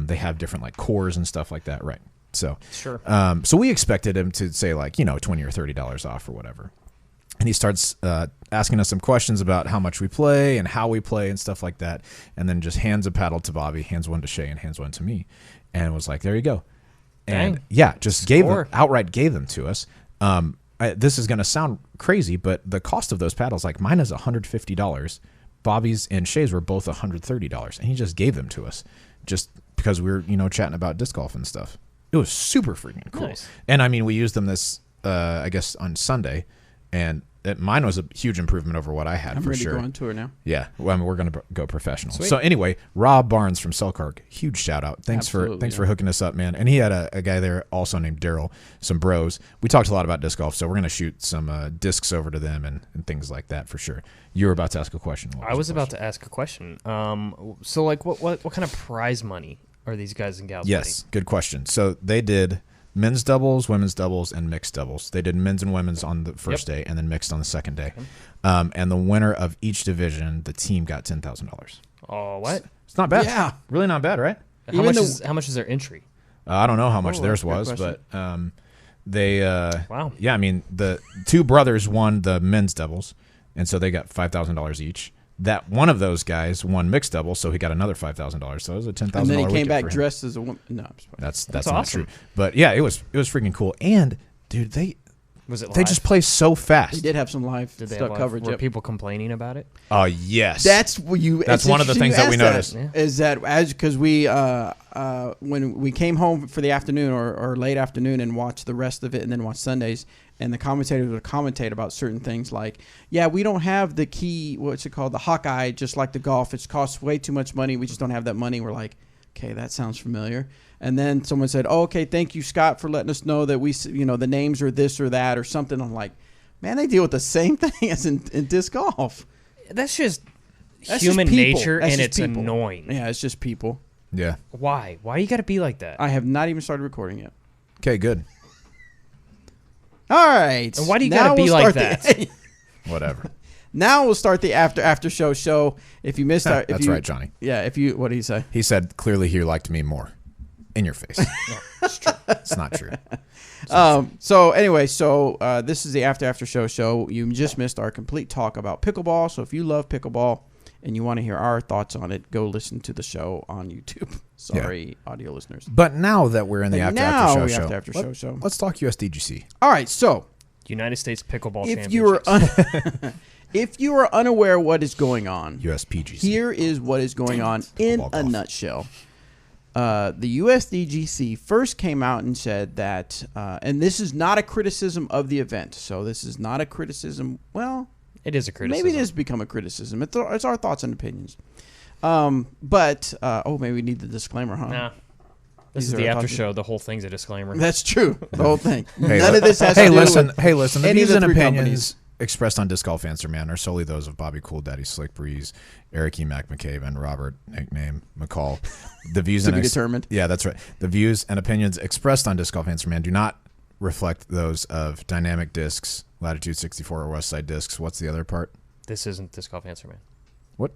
They have different like cores and stuff like that. Right. So sure. So we expected him to say like, you know, $20 or $30 off or whatever. And he starts asking us some questions about how much we play and how we play and stuff like that. And then just hands a paddle to Bobby, hands one to Shay, and hands one to me. And was like, there you go. And Dang. yeah, just outright gave them to us. This is going to sound crazy, but the cost of those paddles, like mine is $150. Bobby's and Shay's were both $130. And he just gave them to us just because we were, you know, chatting about disc golf and stuff. It was super freaking cool. Nice. And I mean, we used them this, I guess, on Sunday. And mine was a huge improvement over what I had. I'm for ready sure. to go on tour now. Yeah, well, I mean, we're going to go professional. Sweet. So anyway, Rob Barnes from Selkirk, huge shout out. Thanks for hooking us up, man. And he had a guy there also named Daryl, some bros. We talked a lot about disc golf, so we're going to shoot some discs over to them and things like that for sure. You were about to ask a question. I was about to ask a question. So like, what kind of prize money are these guys and gals? Yes, good question. So they did men's doubles, women's doubles, and mixed doubles. They did men's and women's on the first day, and then mixed on the second day. And the winner of each division, the team got $10,000. Oh, what? It's not bad. Yeah, really not bad, right? How much is their entry? I don't know how much theirs was, but they. Wow. Yeah, I mean the 2 brothers won the men's doubles, and so they got $5,000 each. That one of those guys won mixed doubles, so he got another $5,000. So it was a $10,000. And then he came back dressed as a woman. No, that's awesome. not true. But yeah, it was freaking cool. And dude, Was it live? They just play so They fast. did have some live Did they stuff have coverage. Were yep. people complaining about it? Oh, yes. That's what you. That's it's one of the interesting things you that we asked noticed. Yeah. Is that because we when we came home for the afternoon or late afternoon and watched the rest of it and then watched Sundays, and the commentators would commentate about certain things like, yeah, we don't have the key, what's it called, the Hawkeye, just like the golf. It costs way too much money. We just don't have that money. We're like, okay, that sounds familiar. And then someone said, oh, okay, thank you, Scott, for letting us know that we, the names are this or that or something. I'm like, man, they deal with the same thing as in disc golf. That's just That's human just people. nature, That's and just it's people. annoying. Yeah, it's just people. Yeah. Why? Why you got to be like that? I have not even started recording yet. Okay, good. All right. And why do you Now got to be we'll like start that? Whatever. Now we'll start the after show. If you missed our, if That's you, right, Johnny. Yeah. If you, what did he say? He said clearly he liked me more. In your face. It's not true. So anyway, this is the after show. You just missed our complete talk about pickleball. So if you love pickleball and you want to hear our thoughts on it, go listen to the show on YouTube. Sorry, audio listeners. But now that we're in the after show, show. let's talk USDGC. All right. So United States Pickleball if you were Championships. if you are unaware what is going on, USPGC. here is what is going on in Pickleball a golf. nutshell. The USDGC first came out and said that, and this is not a criticism of the event. So this is not a criticism. Well, It is a criticism. maybe it has become a criticism. It's our thoughts and opinions. But maybe we need the disclaimer, huh? Nah. This These is are the our after thoughts. show. The whole thing's a disclaimer. That's true. The whole thing. Hey, None of this has to do with Hey, listen. The any of views the and three opinions companies. expressed on Disc Golf Answer Man are solely those of Bobby CoolDaddySlickBreeze, Eric McCabe, and Robert, nickname McCall. The views To and be determined. Yeah, that's right. The views and opinions expressed on Disc Golf Answer Man do not reflect those of Dynamic Discs, Latitude 64, or Westside Discs. What's the other part? This isn't Disc Golf Answer Man. What?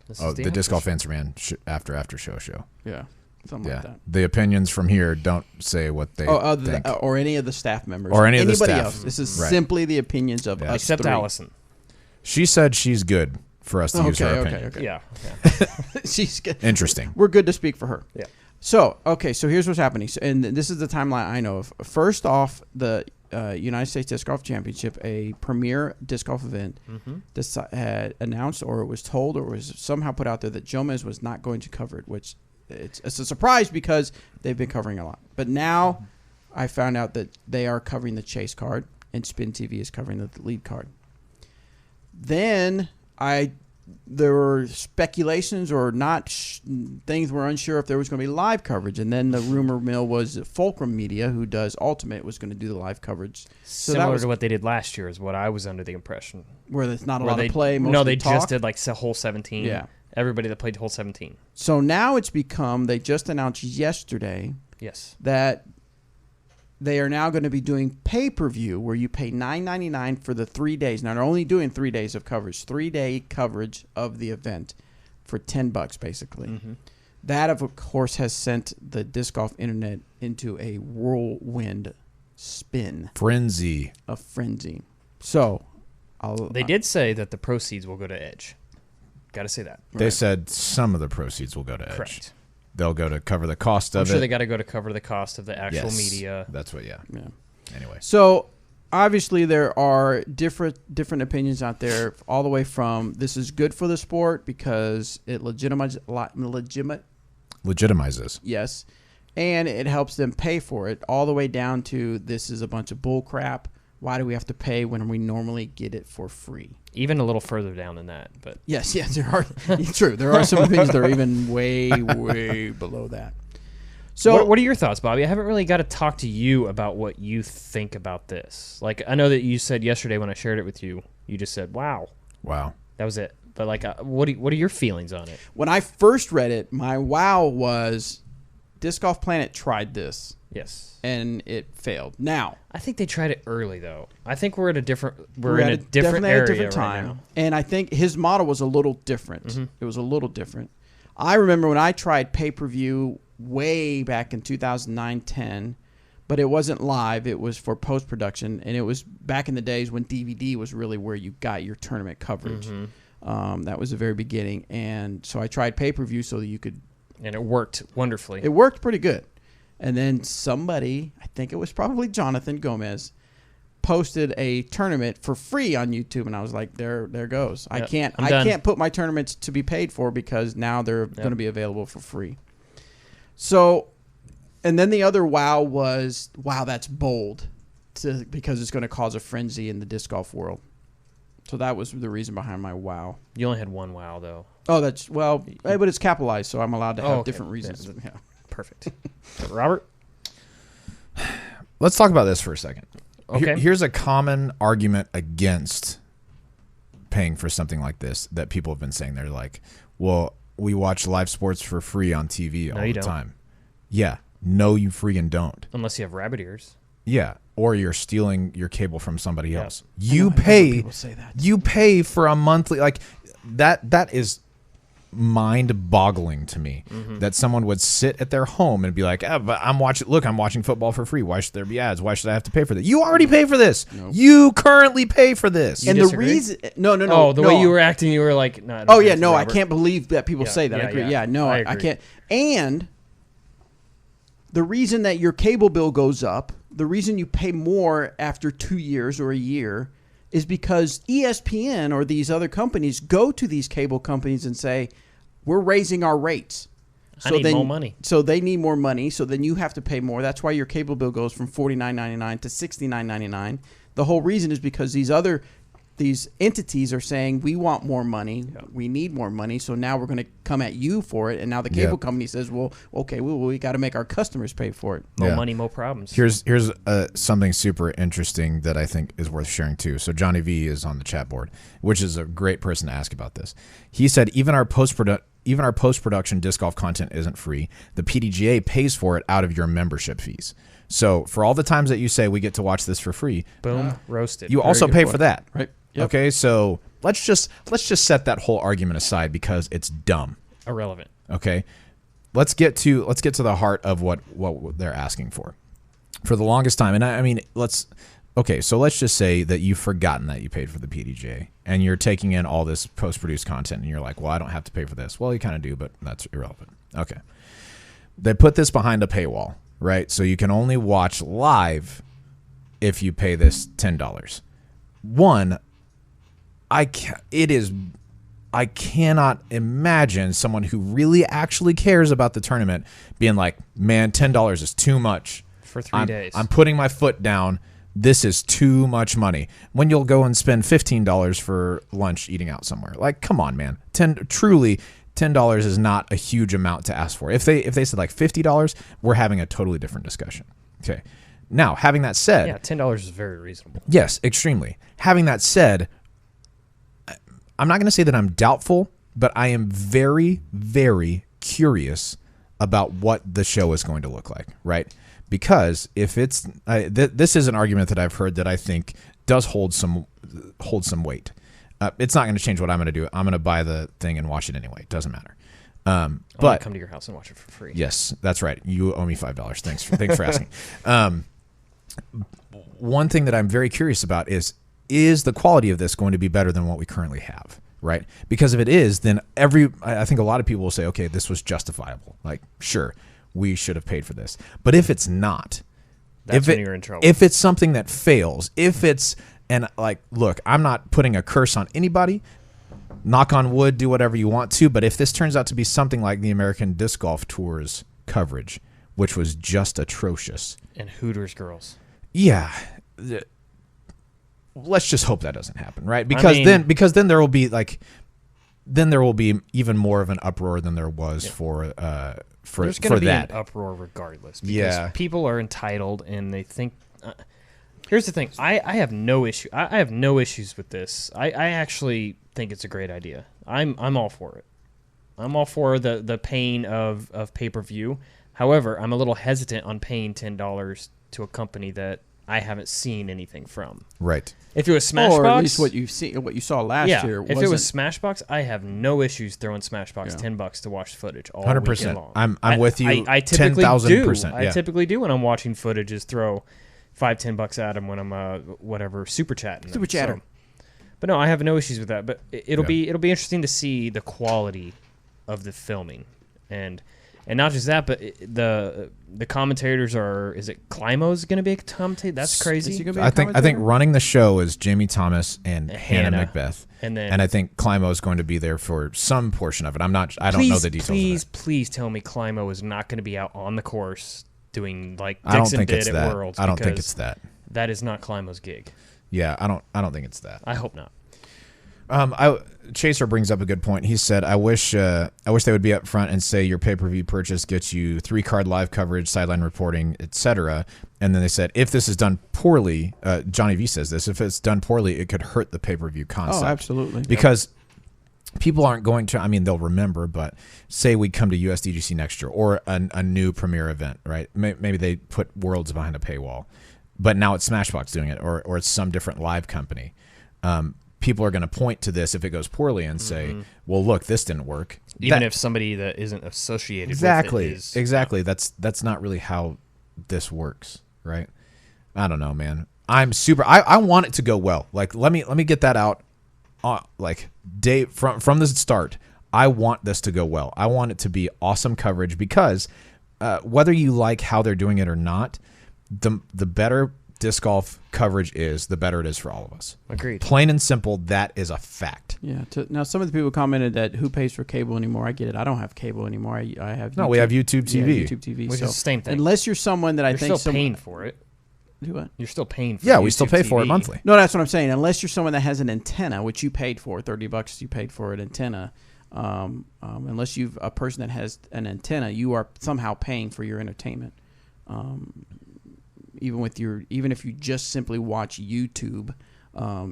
This Oh, is the Disc Golf Answer Man after show. Yeah. Something Yeah, like that. the opinions from here don't say what they think. Or any of the staff members. Or any of the Anybody staff. else. This is Right. simply the opinions of us Except three. Allison. She said she's good for us to use her opinion. Okay. Yeah. She's good. Interesting. We're good to speak for her. Yeah. So here's what's happening. And this is the timeline I know of. First off, the United States Disc Golf Championship, a premier disc golf event, had announced, or it was told, or was somehow put out there that Jomez was not going to cover it, which it's a surprise because they've been covering a lot. But now I found out that they are covering the chase card, and Spin TV is covering the lead card. Then there were speculations or not things were unsure if there was going to be live coverage, and then the rumor mill was that Fulcrum Media, who does Ultimate, was going to do the live coverage. So that Similar was to what they did last year is what I was under the impression. where there's not a Where lot they of play. No, mostly they talk. just did like hole 17. Yeah. Everybody that played hole 17. So now it's become, they just announced yesterday Yes. that they are now going to be doing pay-per-view where you pay $9.99 for the 3 days. Now, they're only doing 3 days of coverage, 3-day coverage of the event for $10 basically. Mm-hmm. That, of course, has sent the disc golf internet into a whirlwind spin, Frenzy. a frenzy. So, They did say that the proceeds will go to Edge. Got to say that. They said some of the proceeds will go to Edge. Correct. They'll go to cover the cost I'm of sure it. they got to go to cover the cost of the actual Yes. media. That's what, yeah. Anyway. So obviously there are different opinions out there, all the way from this is good for the sport because it legitimizes, yes, and it helps them pay for it, all the way down to this is a bunch of bull crap. Why do we have to pay when we normally get it for free? Even a little further down than that, but Yes, there are. True, there are some opinions that are even way below that. So what are your thoughts, Bobby? I haven't really got to talk to you about what you think about this. Like, I know that you said yesterday when I shared it with you, you just said, "Wow, that was it." But like, what are your feelings on it? when I first read it, my wow was Disc Golf Planet tried this. Yes, And it failed. Now I think they tried it early though. I think we're at a different we're in at a different definitely area at a different right time, now. and I think his model was a little different. It was a little different. I remember when I tried pay-per-view way back in 2009-10, but it wasn't live. It was for post-production, and it was back in the days when DVD was really where you got your tournament coverage. That was the very beginning, and so I tried pay-per-view so that you could. And it worked wonderfully. It worked pretty good. And then somebody, I think it was probably Jonathan Gomez, posted a tournament for free on YouTube, and I was like, there goes. Yep, I can't put my tournaments to be paid for because now they're going to be available for free. So, and then the other wow was, wow, that's bold, because it's going to cause a frenzy in the disc golf world. So that was the reason behind my wow. You only had one wow, though. Oh, but it's capitalized, so I'm allowed to have different reasons. Yeah. Perfect. Robert? Let's talk about this for a second. Okay. Here's a common argument against paying for something like this that people have been saying. They're like, well, we watch live sports for free on TV all the time. Yeah. No, you freaking don't. Unless you have rabbit ears. Yeah. Or you're stealing your cable from somebody else. I know people say that. You pay for a monthly, like that is mind-boggling to me that someone would sit at their home and be like, but I'm watching football for free. Why should there be ads? Why should I have to pay for this? You already pay for this. Nope. You currently pay for this. And the reason, no. Oh, the way you were acting, you were like, no. Oh yeah, no, I can't believe that people say that. I agree. Yeah, no, I I agree. can't. And the reason that your cable bill goes up, the reason you pay more after 2 years or a year, is because ESPN or these other companies go to these cable companies and say, we're raising our rates. I need more money. So they need more money. So then you have to pay more. That's why your cable bill goes from $49.99 to $69.99. The whole reason is because these entities are saying, we want more money. Yep. We need more money. So now we're going to come at you for it. And now the cable company says, well, okay, we got to make our customers pay for it. More money, more problems. Here's something super interesting that I think is worth sharing too. So Johnny V is on the chat board, which is a great person to ask about this. He said, even our post-production disc golf content isn't free. The PDGA pays for it out of your membership fees. So for all the times that you say we get to watch this for free, boom, roasted. You also pay for that, right? Yep. Okay, so let's just set that whole argument aside because it's dumb, irrelevant. Okay, let's get to the heart of what they're asking for. For the longest time, and I mean, so let's just say that you've forgotten that you paid for the PDGA and you're taking in all this post-produced content and you're like, well, I don't have to pay for this. Well, you kind of do, but that's irrelevant. Okay, they put this behind a paywall, right? So you can only watch live if you pay this $10. I cannot imagine someone who really actually cares about the tournament being like, man, $10 is too much. For 3 days. I'm putting my foot down. This is too much money. When you'll go and spend $15 for lunch eating out somewhere. Like, come on, man. $10 is not a huge amount to ask for. If they said like $50, we're having a totally different discussion. Okay. Now, having that said... Yeah, $10 is very reasonable. Yes, extremely. Having that said, I'm not going to say that I'm doubtful, but I am very, very curious about what the show is going to look like, right? Because if it's this is an argument that I've heard that I think does hold some weight. It's not going to change what I'm going to do. I'm going to buy the thing and watch it anyway. It doesn't matter. But come to your house and watch it for free. Yes, that's right. You owe me $5. Thanks for asking. One thing that I'm very curious about is the quality of this going to be better than what we currently have, right? Because if it is, then I think a lot of people will say, okay, this was justifiable. Like, sure, we should have paid for this. But if it's not, that's when you're in trouble. If it's something that fails, and like, look, I'm not putting a curse on anybody. Knock on wood, do whatever you want to. But if this turns out to be something like the American Disc Golf Tour's coverage, which was just atrocious. And Hooters girls. Yeah. Let's just hope that doesn't happen, right? Because then there will be even more of an uproar than there was for there's going to be an uproar regardless. Because people are entitled and they think. Here's the thing. I have no issue. I have no issues with this. I actually think it's a great idea. I'm all for it. I'm all for the pain of pay-per-view. However, I'm a little hesitant on paying $10 to a company that I haven't seen anything from. Right. If it was Smashbox, or at least what you saw last year. If it was Smashbox, I have no issues throwing Smashbox $10 to watch footage all 100%. Weekend long. I'm with you. I typically 10,000%. Yeah. I typically do when I'm watching footage is throw $5-10 at them when I'm super chatting. Super chatter. But no, I have no issues with that. But it'll be interesting to see the quality of the filming, and And not just that, but the commentators are. Is it Climo's going to be a commentator? That's crazy. I think running the show is Jamie Thomas and Hannah Macbeth, and I think Climo is going to be there for some portion of it. I don't know the details. Please tell me Climo is not going to be out on the course doing like I don't Dixon think did it's at that. Worlds. I don't think it's that. That is not Climo's gig. Yeah, I don't think it's that. I hope not. Chaser brings up a good point. He said, I wish they would be up front and say your pay-per-view purchase gets you 3-card live coverage, sideline reporting, etc. And then they said, if this is done poorly, Johnny V says this, if it's done poorly, it could hurt the pay-per-view concept. Oh, absolutely. Because people aren't going to, they'll remember, but say we come to USDGC next year or a new premier event, right? Maybe they put Worlds behind a paywall, but now it's Smashbox doing it or it's some different live company. People are going to point to this if it goes poorly and say, well, look, this didn't work. Even if somebody that isn't associated with it is. Exactly. That's not really how this works, right? I don't know, man. I want it to go well. Like, let me get that out. From the start, I want this to go well. I want it to be awesome coverage because whether you like how they're doing it or not, the better disc golf coverage is, the better it is for all of us. Agreed. Plain and simple, that is a fact. Yeah. Now, some of the people commented that who pays for cable anymore? I get it. I don't have cable anymore. I have. No, we have YouTube TV. Yeah, YouTube TV, which is the same thing. Unless you're someone that you're still paying for it. Do what? You're still paying for. Yeah, YouTube we still pay TV. for it monthly. No, that's what I'm saying. Unless you're someone that has an antenna, which you paid for, $30, you paid for an antenna. Unless you've a person that has an antenna, you are somehow paying for your entertainment. Even if you just simply watch YouTube,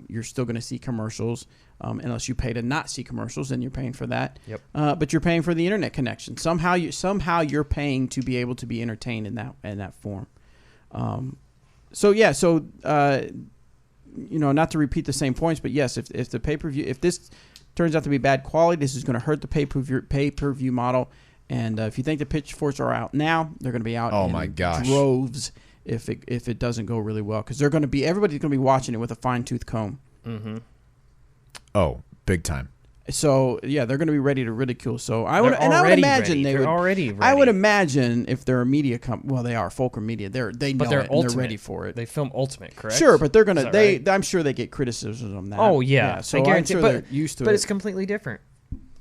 you're still going to see commercials. Unless you pay to not see commercials, then you're paying for that. Yep. But you're paying for the internet connection. Somehow you're paying to be able to be entertained in that form. Not to repeat the same points, but yes, if the pay-per-view, if this turns out to be bad quality, this is going to hurt the pay-per-view model. And if you think the pitchforks are out now, they're going to be out in droves if it doesn't go really well, because everybody's going to be watching it with a fine-tooth comb. Mm-hmm. Oh, big time. So yeah, they're going to be ready to ridicule. So I would imagine they would already ready. I would imagine if they're a media well, they are Fulcrum Media. They know they're it ultimate. And they're ready for it. They film Ultimate, correct? Sure, but they're gonna. Right? I'm sure they get criticism on that. Oh yeah, so I guarantee. I'm sure they're used to it. But it's completely different.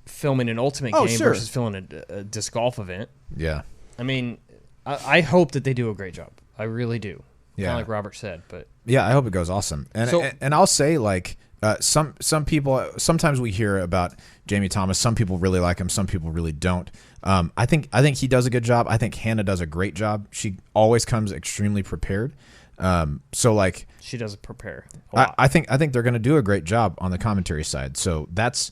Filming an Ultimate game versus filming a disc golf event. Yeah. I mean, I hope that they do a great job. I really do. Yeah. Kind of like Robert said, but yeah, I hope it goes awesome. And I'll say, like, some people, sometimes we hear about Jamie Thomas. Some people really like him. Some people really don't. I think he does a good job. I think Hannah does a great job. She always comes extremely prepared. So like she doesn't prepare a lot. I think they're going to do a great job on the commentary side. So that's,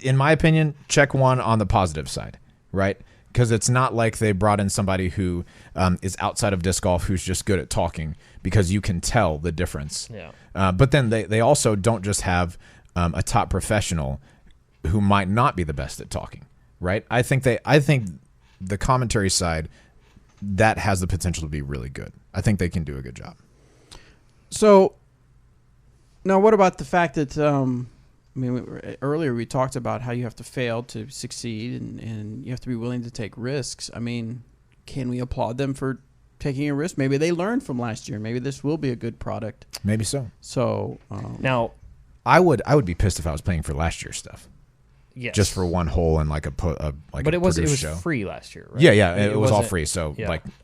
in my opinion, check one on the positive side, right? Because it's not like they brought in somebody who is outside of disc golf who's just good at talking, because you can tell the difference. Yeah. But then they also don't just have a top professional who might not be the best at talking, right? I think the commentary side, that has the potential to be really good. I think they can do a good job. So now, what about the fact that earlier we talked about how you have to fail to succeed, and you have to be willing to take risks. I mean, can we applaud them for taking a risk? Maybe they learned from last year. Maybe this will be a good product. Maybe so. So now, I would be pissed if I was paying for last year's stuff. Yes. Just for one hole and like but it was show. Free last year, right? Yeah, it was all free. So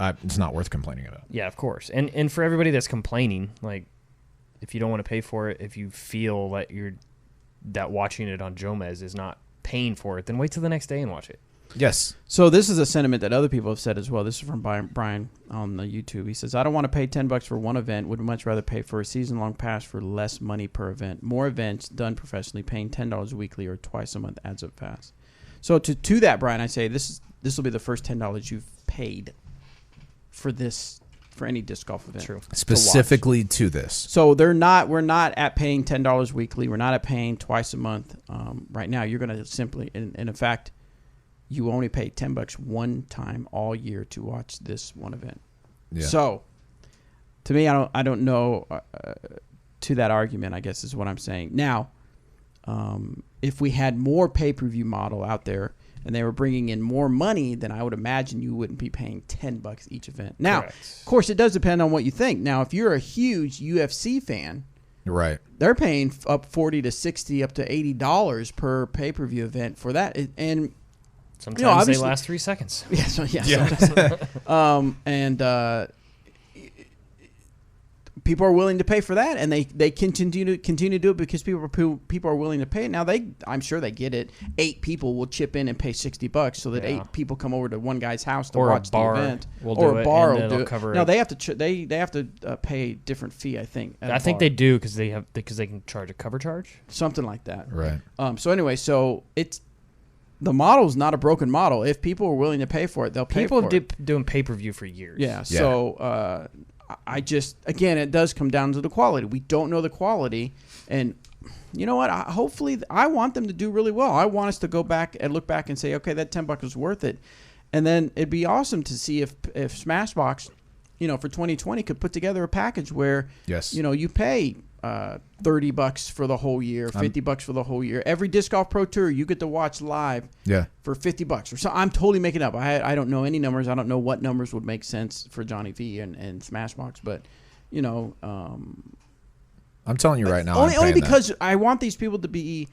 it's not worth complaining about. Yeah, of course. And for everybody that's complaining, like, if you don't want to pay for it, if you feel that watching it on Jomez is not paying for it, then wait till the next day and watch it. Yes. So this is a sentiment that other people have said as well. This is from Brian on the YouTube. He says, I don't want to pay $10 for one event. Would much rather pay for a season-long pass for less money per event. More events done professionally, paying $10 weekly or twice a month adds up fast. So to that, Brian, I say this will be the first $10 you've paid for any disc golf event. True. Specifically to this. So we're not at paying $10 weekly. We're not at paying twice a month. Right now, you're going to simply, and in fact, you only pay $10 one time all year to watch this one event. Yeah. So, to me, I don't know. To that argument, I guess is what I'm saying. Now, if we had more pay-per-view model out there, and they were bringing in more money, then I would imagine you wouldn't be paying $10 each event. Now, of course, it does depend on what you think. Now, if you're a huge UFC fan, right, they're paying up $40 to $60 up to $80 per pay-per-view event for that, and sometimes they last 3 seconds. People are willing to pay for that, and they continue to do it because people are willing to pay it. Now I'm sure they get it. 8 people will chip in and pay $60 so that 8 people come over to one guy's house to watch the event, or a bar will do it. No, they have to they have to pay a different fee. I think. I think they do because they can charge a cover charge, something like that. Right. So anyway, the model's not a broken model. If people are willing to pay for it, they'll pay for it. People have doing pay-per-view for years. Yeah. So again, it does come down to the quality. We don't know the quality, and you know what? Hopefully, I want them to do really well. I want us to go back and look back and say, okay, that $10 was worth it, and then it'd be awesome to see if Smashbox, for 2020 could put together a package where, you pay $30 for the whole year, $50 for the whole year. Every Disc Golf Pro Tour you get to watch live for $50 or so. I'm totally making up. I don't know any numbers. I don't know what numbers would make sense for Johnny V and Smashbox, but I'm telling you right now, only because I want these people to be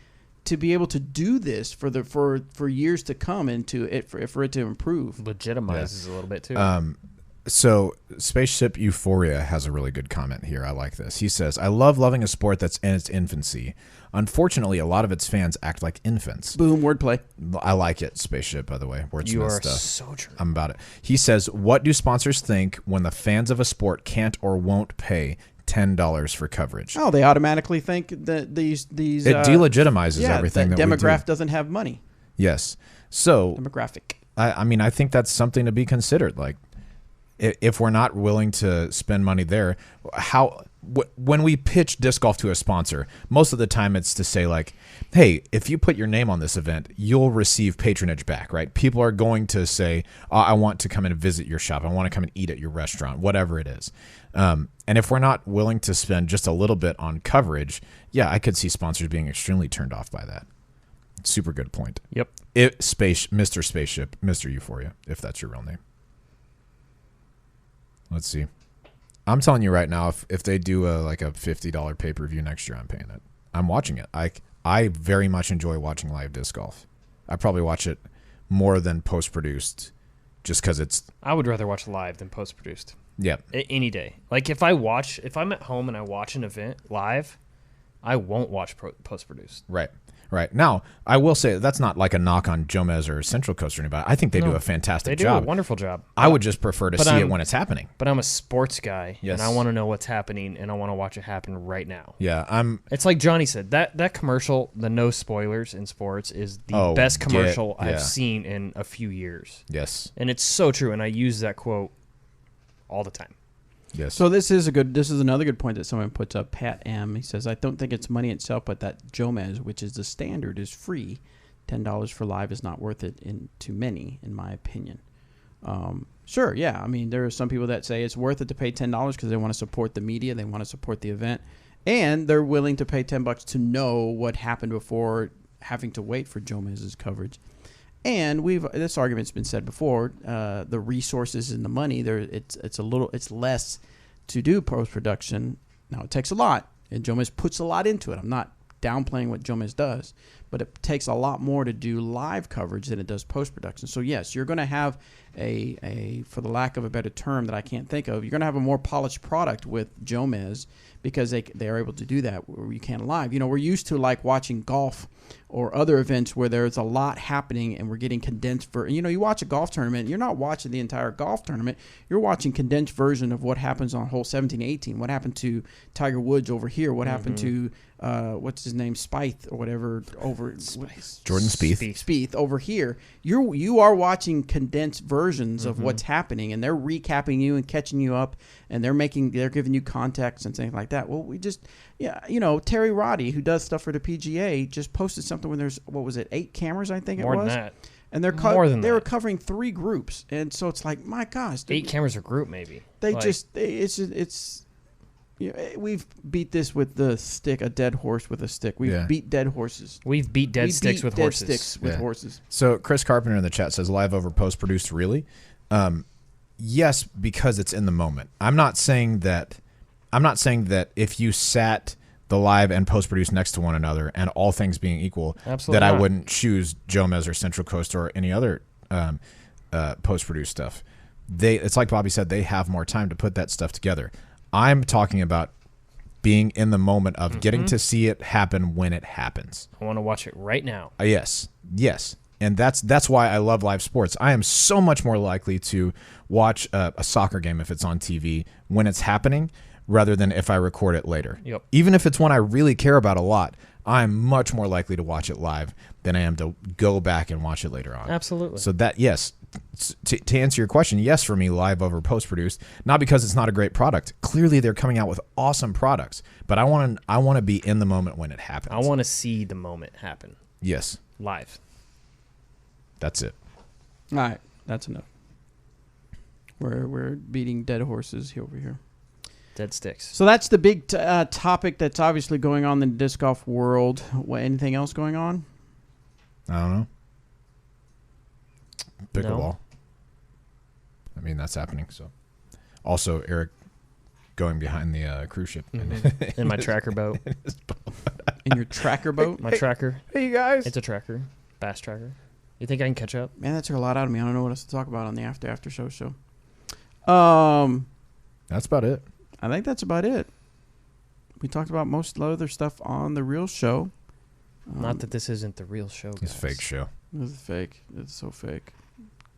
able to do this for years to come and for it to improve. Legitimizes a little bit too. So Spaceship Euphoria has a really good comment here. I like this. He says, I love loving a sport that's in its infancy. Unfortunately, a lot of its fans act like infants. Boom, wordplay. I like it, Spaceship, by the way. You are so true. I'm about it. He says, what do sponsors think when the fans of a sport can't or won't pay $10 for coverage? Oh, they automatically think that these it delegitimizes everything that demographic we do. Doesn't have money. Yes. So demographic. I think that's something to be considered. Like, if we're not willing to spend money there, when we pitch disc golf to a sponsor, most of the time it's to say like, hey, if you put your name on this event, you'll receive patronage back, right? People are going to say, I want to come and visit your shop. I want to come and eat at your restaurant, whatever it is. And if we're not willing to spend just a little bit on coverage, I could see sponsors being extremely turned off by that. Super good point. Yep. Mr. Spaceship, Mr. Euphoria, if that's your real name. Let's see. I'm telling you right now, if they do a $50 pay-per-view next year, I'm paying it. I'm watching it. I very much enjoy watching live disc golf. I probably watch it more than post-produced just because it's... I would rather watch live than post-produced. Yeah. Any day. Like if I'm at home and I watch an event live, I won't watch post-produced. Right. Right. Now, I will say that's not like a knock on Jomez or Central Coast or anybody. I think they do a fantastic job. They do a wonderful job. I would just prefer to see it when it's happening. But I'm a sports guy, and I want to know what's happening, and I want to watch it happen right now. Yeah, It's like Johnny said, that commercial, the no spoilers in sports, is the best commercial I've seen in a few years. Yes. And it's so true, and I use that quote all the time. Yes. So this is another good point that someone puts up. Pat M. He says, I don't think it's money itself, but that Jomez, which is the standard, is free. $10 for live is not worth it to many, in my opinion. Sure, yeah. I mean, there are some people that say it's worth it to pay $10 because they want to support the media, they want to support the event, and they're willing to pay $10 to know what happened before having to wait for Jomez's coverage. And this argument's been said before. The resources and the money it's less to do post production. Now it takes a lot, and Jomez puts a lot into it. I'm not downplaying what Jomez does, but it takes a lot more to do live coverage than it does post production. So yes, you're going to have a for the lack of a better term that I can't think of, you're going to have a more polished product with Jomez because they are able to do that where you can't live. We're used to like watching golf or other events where there's a lot happening and we're getting condensed you watch a golf tournament, you're not watching the entire golf tournament, you're watching condensed version of what happens on hole 17, 18, what happened to Tiger Woods over here, what happened to what's his name, Spieth or whatever over Jordan Spieth over here. You are watching condensed versions of what's happening, and they're recapping you and catching you up, and they're giving you context and things like that. Well, Terry Roddy, who does stuff for the PGA, just posted something when there's 8 cameras, I think more it was. Than that. And they were covering 3 groups, and so it's like, my gosh, 8 cameras a group, maybe. It's we've beat this with the stick, a dead horse with a stick. We've beat dead horses. We've beat dead sticks with horses. Sticks with horses. So Chris Carpenter in the chat says live over post produced. Really? Yes, because it's in the moment. I'm not saying that if you sat the live and post produced next to one another and all things being equal, Absolutely that not. I wouldn't choose Jomez or Central Coast or any other post produced stuff. It's like Bobby said, they have more time to put that stuff together. I'm talking about being in the moment of getting to see it happen when it happens. I want to watch it right now. Yes. And that's why I love live sports. I am so much more likely to watch a soccer game if it's on TV when it's happening rather than if I record it later. Yep. Even if it's one I really care about a lot, I'm much more likely to watch it live than I am to go back and watch it later on. Absolutely. So that, yes, to answer your question, yes, for me, live over post-produced, not because it's not a great product. Clearly, they're coming out with awesome products, but I want to be in the moment when it happens. I want to see the moment happen. Yes. Live. That's it. All right, that's enough. We're beating dead horses over here. Dead sticks. So that's the big topic that's obviously going on in the disc golf world. Anything else going on? I don't know. Pickleball. No. I mean, that's happening. So, also Eric going behind the cruise ship in my tracker boat. In your tracker boat? My tracker. Hey, you guys. It's a tracker. Bass tracker. You think I can catch up? Man, that took a lot out of me. I don't know what else to talk about on the after show. That's about it. I think that's about it. We talked about most other stuff on the real show. Not that this isn't the real show, guys. It's a fake show. It's fake. It's so fake.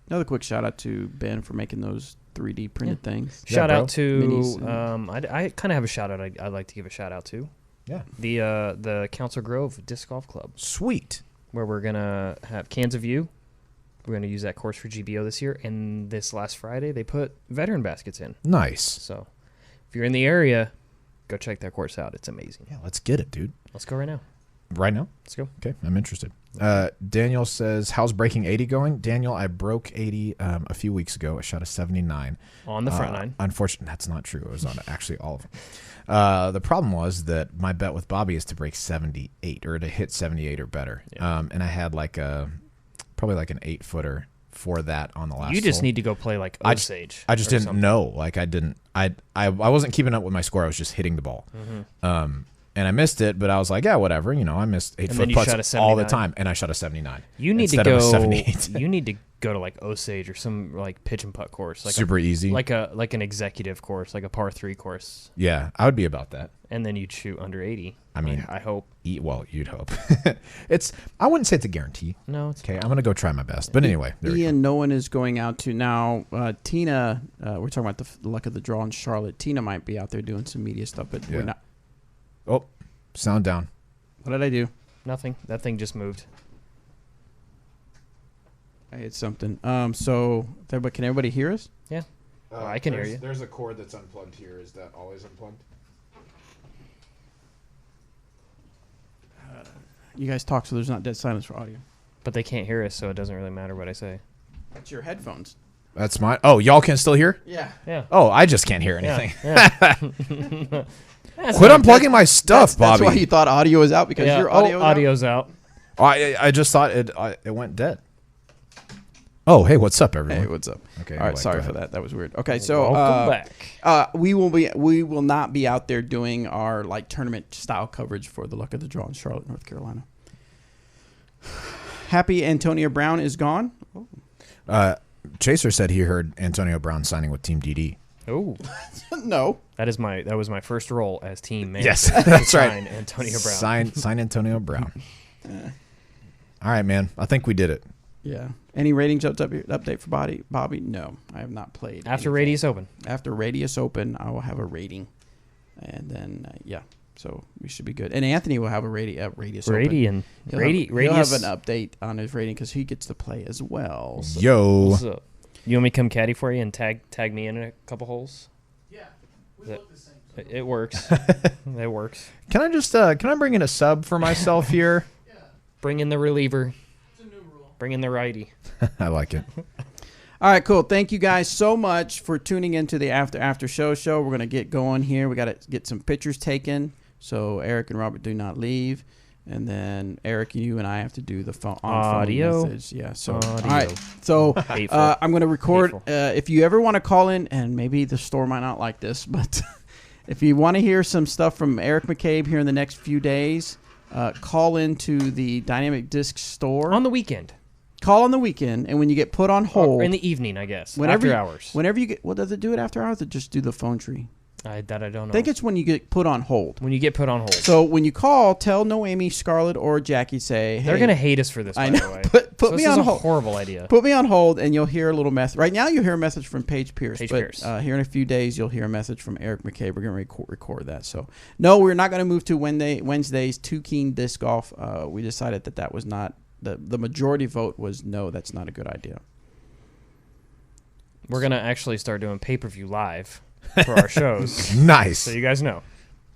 Another quick shout out to Ben for making those 3D printed things. Shout out to Minis I kind of have a shout out I'd like to give a shout out to. Yeah. The Council Grove Disc Golf Club. Sweet. Where we're gonna have Cans of View. We're gonna use that course for GBO this year, and this last Friday they put veteran baskets in. Nice. So if you're in the area, go check that course out. It's amazing. Yeah, let's get it, dude. Let's go right now. Right now? Let's go. Okay, I'm interested. Daniel says, how's Breaking 80 going? Daniel, I broke 80 a few weeks ago. I shot a 79. On the front nine. Unfortunately, that's not true. It was on actually all of them. The problem was that my bet with Bobby is to break 78 or to hit 78 or better. Yeah. And I had probably like an 8-footer for that on the last You just hole. need to go play like Osage. I just didn't know. Like I wasn't keeping up with my score. I was just hitting the ball. And I missed it, but I was like, yeah, whatever. You know, I missed 8-foot putts all the time, and I shot a 79. You need to go. You need to go to like Osage or some like pitch and putt course, like super easy, like an executive course, like a par 3 course. Yeah, I would be about that. And then you'd shoot under 80. I mean, I hope. Well, you'd hope. I wouldn't say it's a guarantee. No, it's okay. I'm gonna go try my best. But anyway, Ian, no one is going out to now. Tina, we're talking about the luck of the draw in Charlotte. Tina might be out there doing some media stuff, but we're not. Oh, sound down. What did I do? Nothing. That thing just moved. I hit something. But can everybody hear us? Yeah. I can hear you. There's a cord that's unplugged here. Is that always unplugged? You guys talk, so there's not dead silence for audio. But they can't hear us, so it doesn't really matter what I say. That's your headphones. That's mine. Oh, y'all can still hear? Yeah. Yeah. Oh, I just can't hear anything. Yeah. Quit unplugging my stuff, Bobby. That's why you thought audio was out, because your audio's out. Oh, I just thought it went dead. Oh, hey, what's up, everyone? Hey, what's up? Okay. All right, sorry for that. That was weird. Okay, so welcome back. We will not be out there doing our tournament style coverage for the luck of the draw in Charlotte, North Carolina. Happy Antonio Brown is gone. Chaser said he heard Antonio Brown signing with Team DD. Oh. No. That was my first role as team manager. Yes, that's right. Sign Antonio Brown. Sign Antonio Brown. All right, man. I think we did it. Yeah. Any ratings update for Bobby? No, I have not played. After Radius Open. After Radius Open, I will have a rating. And then, so we should be good. And Anthony will have a Radius Open. He'll have an update on his rating because he gets to play as well. So. Yo. What's up? You want me to come caddy for you and tag me in a couple holes? Yeah. We look the same. So it works. It works. Can I just can I bring in a sub for myself here? Yeah. Bring in the reliever. it's a new rule. Bring in the righty. I like it. All right, cool. Thank you guys so much for tuning into the After Show. We're going to get going here. We got to get some pictures taken so Eric and Robert do not leave. And then Eric, you and I have to do the phone audio message. Yeah. So audio. all right. So I'm going to record. If you ever want to call in, and maybe the store might not like this, but if you want to hear some stuff from Eric McCabe here in the next few days, call into the Dynamic Disc store on the weekend. Call on the weekend, and when you get put on hold, or in the evening, I guess. After hours. Whenever you get, well, does it do it after hours? Or just do the phone tree? I don't know. I think it's when you get put on hold. When you get put on hold. So when you call, tell Noemi, Scarlett, or Jackie, say, hey, they're gonna hate us for this. I by know. The way. Put me on hold. Horrible idea. Put me on hold, and you'll hear a little message. Right now, you'll hear a message from Paige Pierce. Pierce. Here in a few days, you'll hear a message from Eric McCabe. We're gonna record that. So no, we're not gonna move to Wednesdays. Too keen disc golf. We decided that was not the majority vote was no. That's not a good idea. We're gonna actually start doing pay-per-view live for our shows. Nice. So you guys know.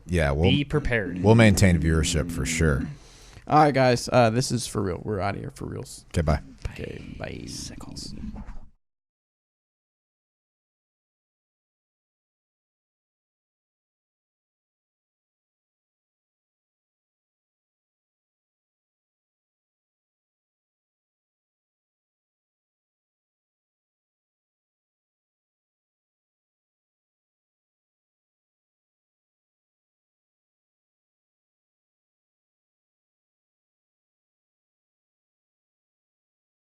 Yeah, be prepared. We'll maintain viewership for sure. All right, guys. This is for real. We're out of here for reals. Okay, bye. Okay, bye. Sickles.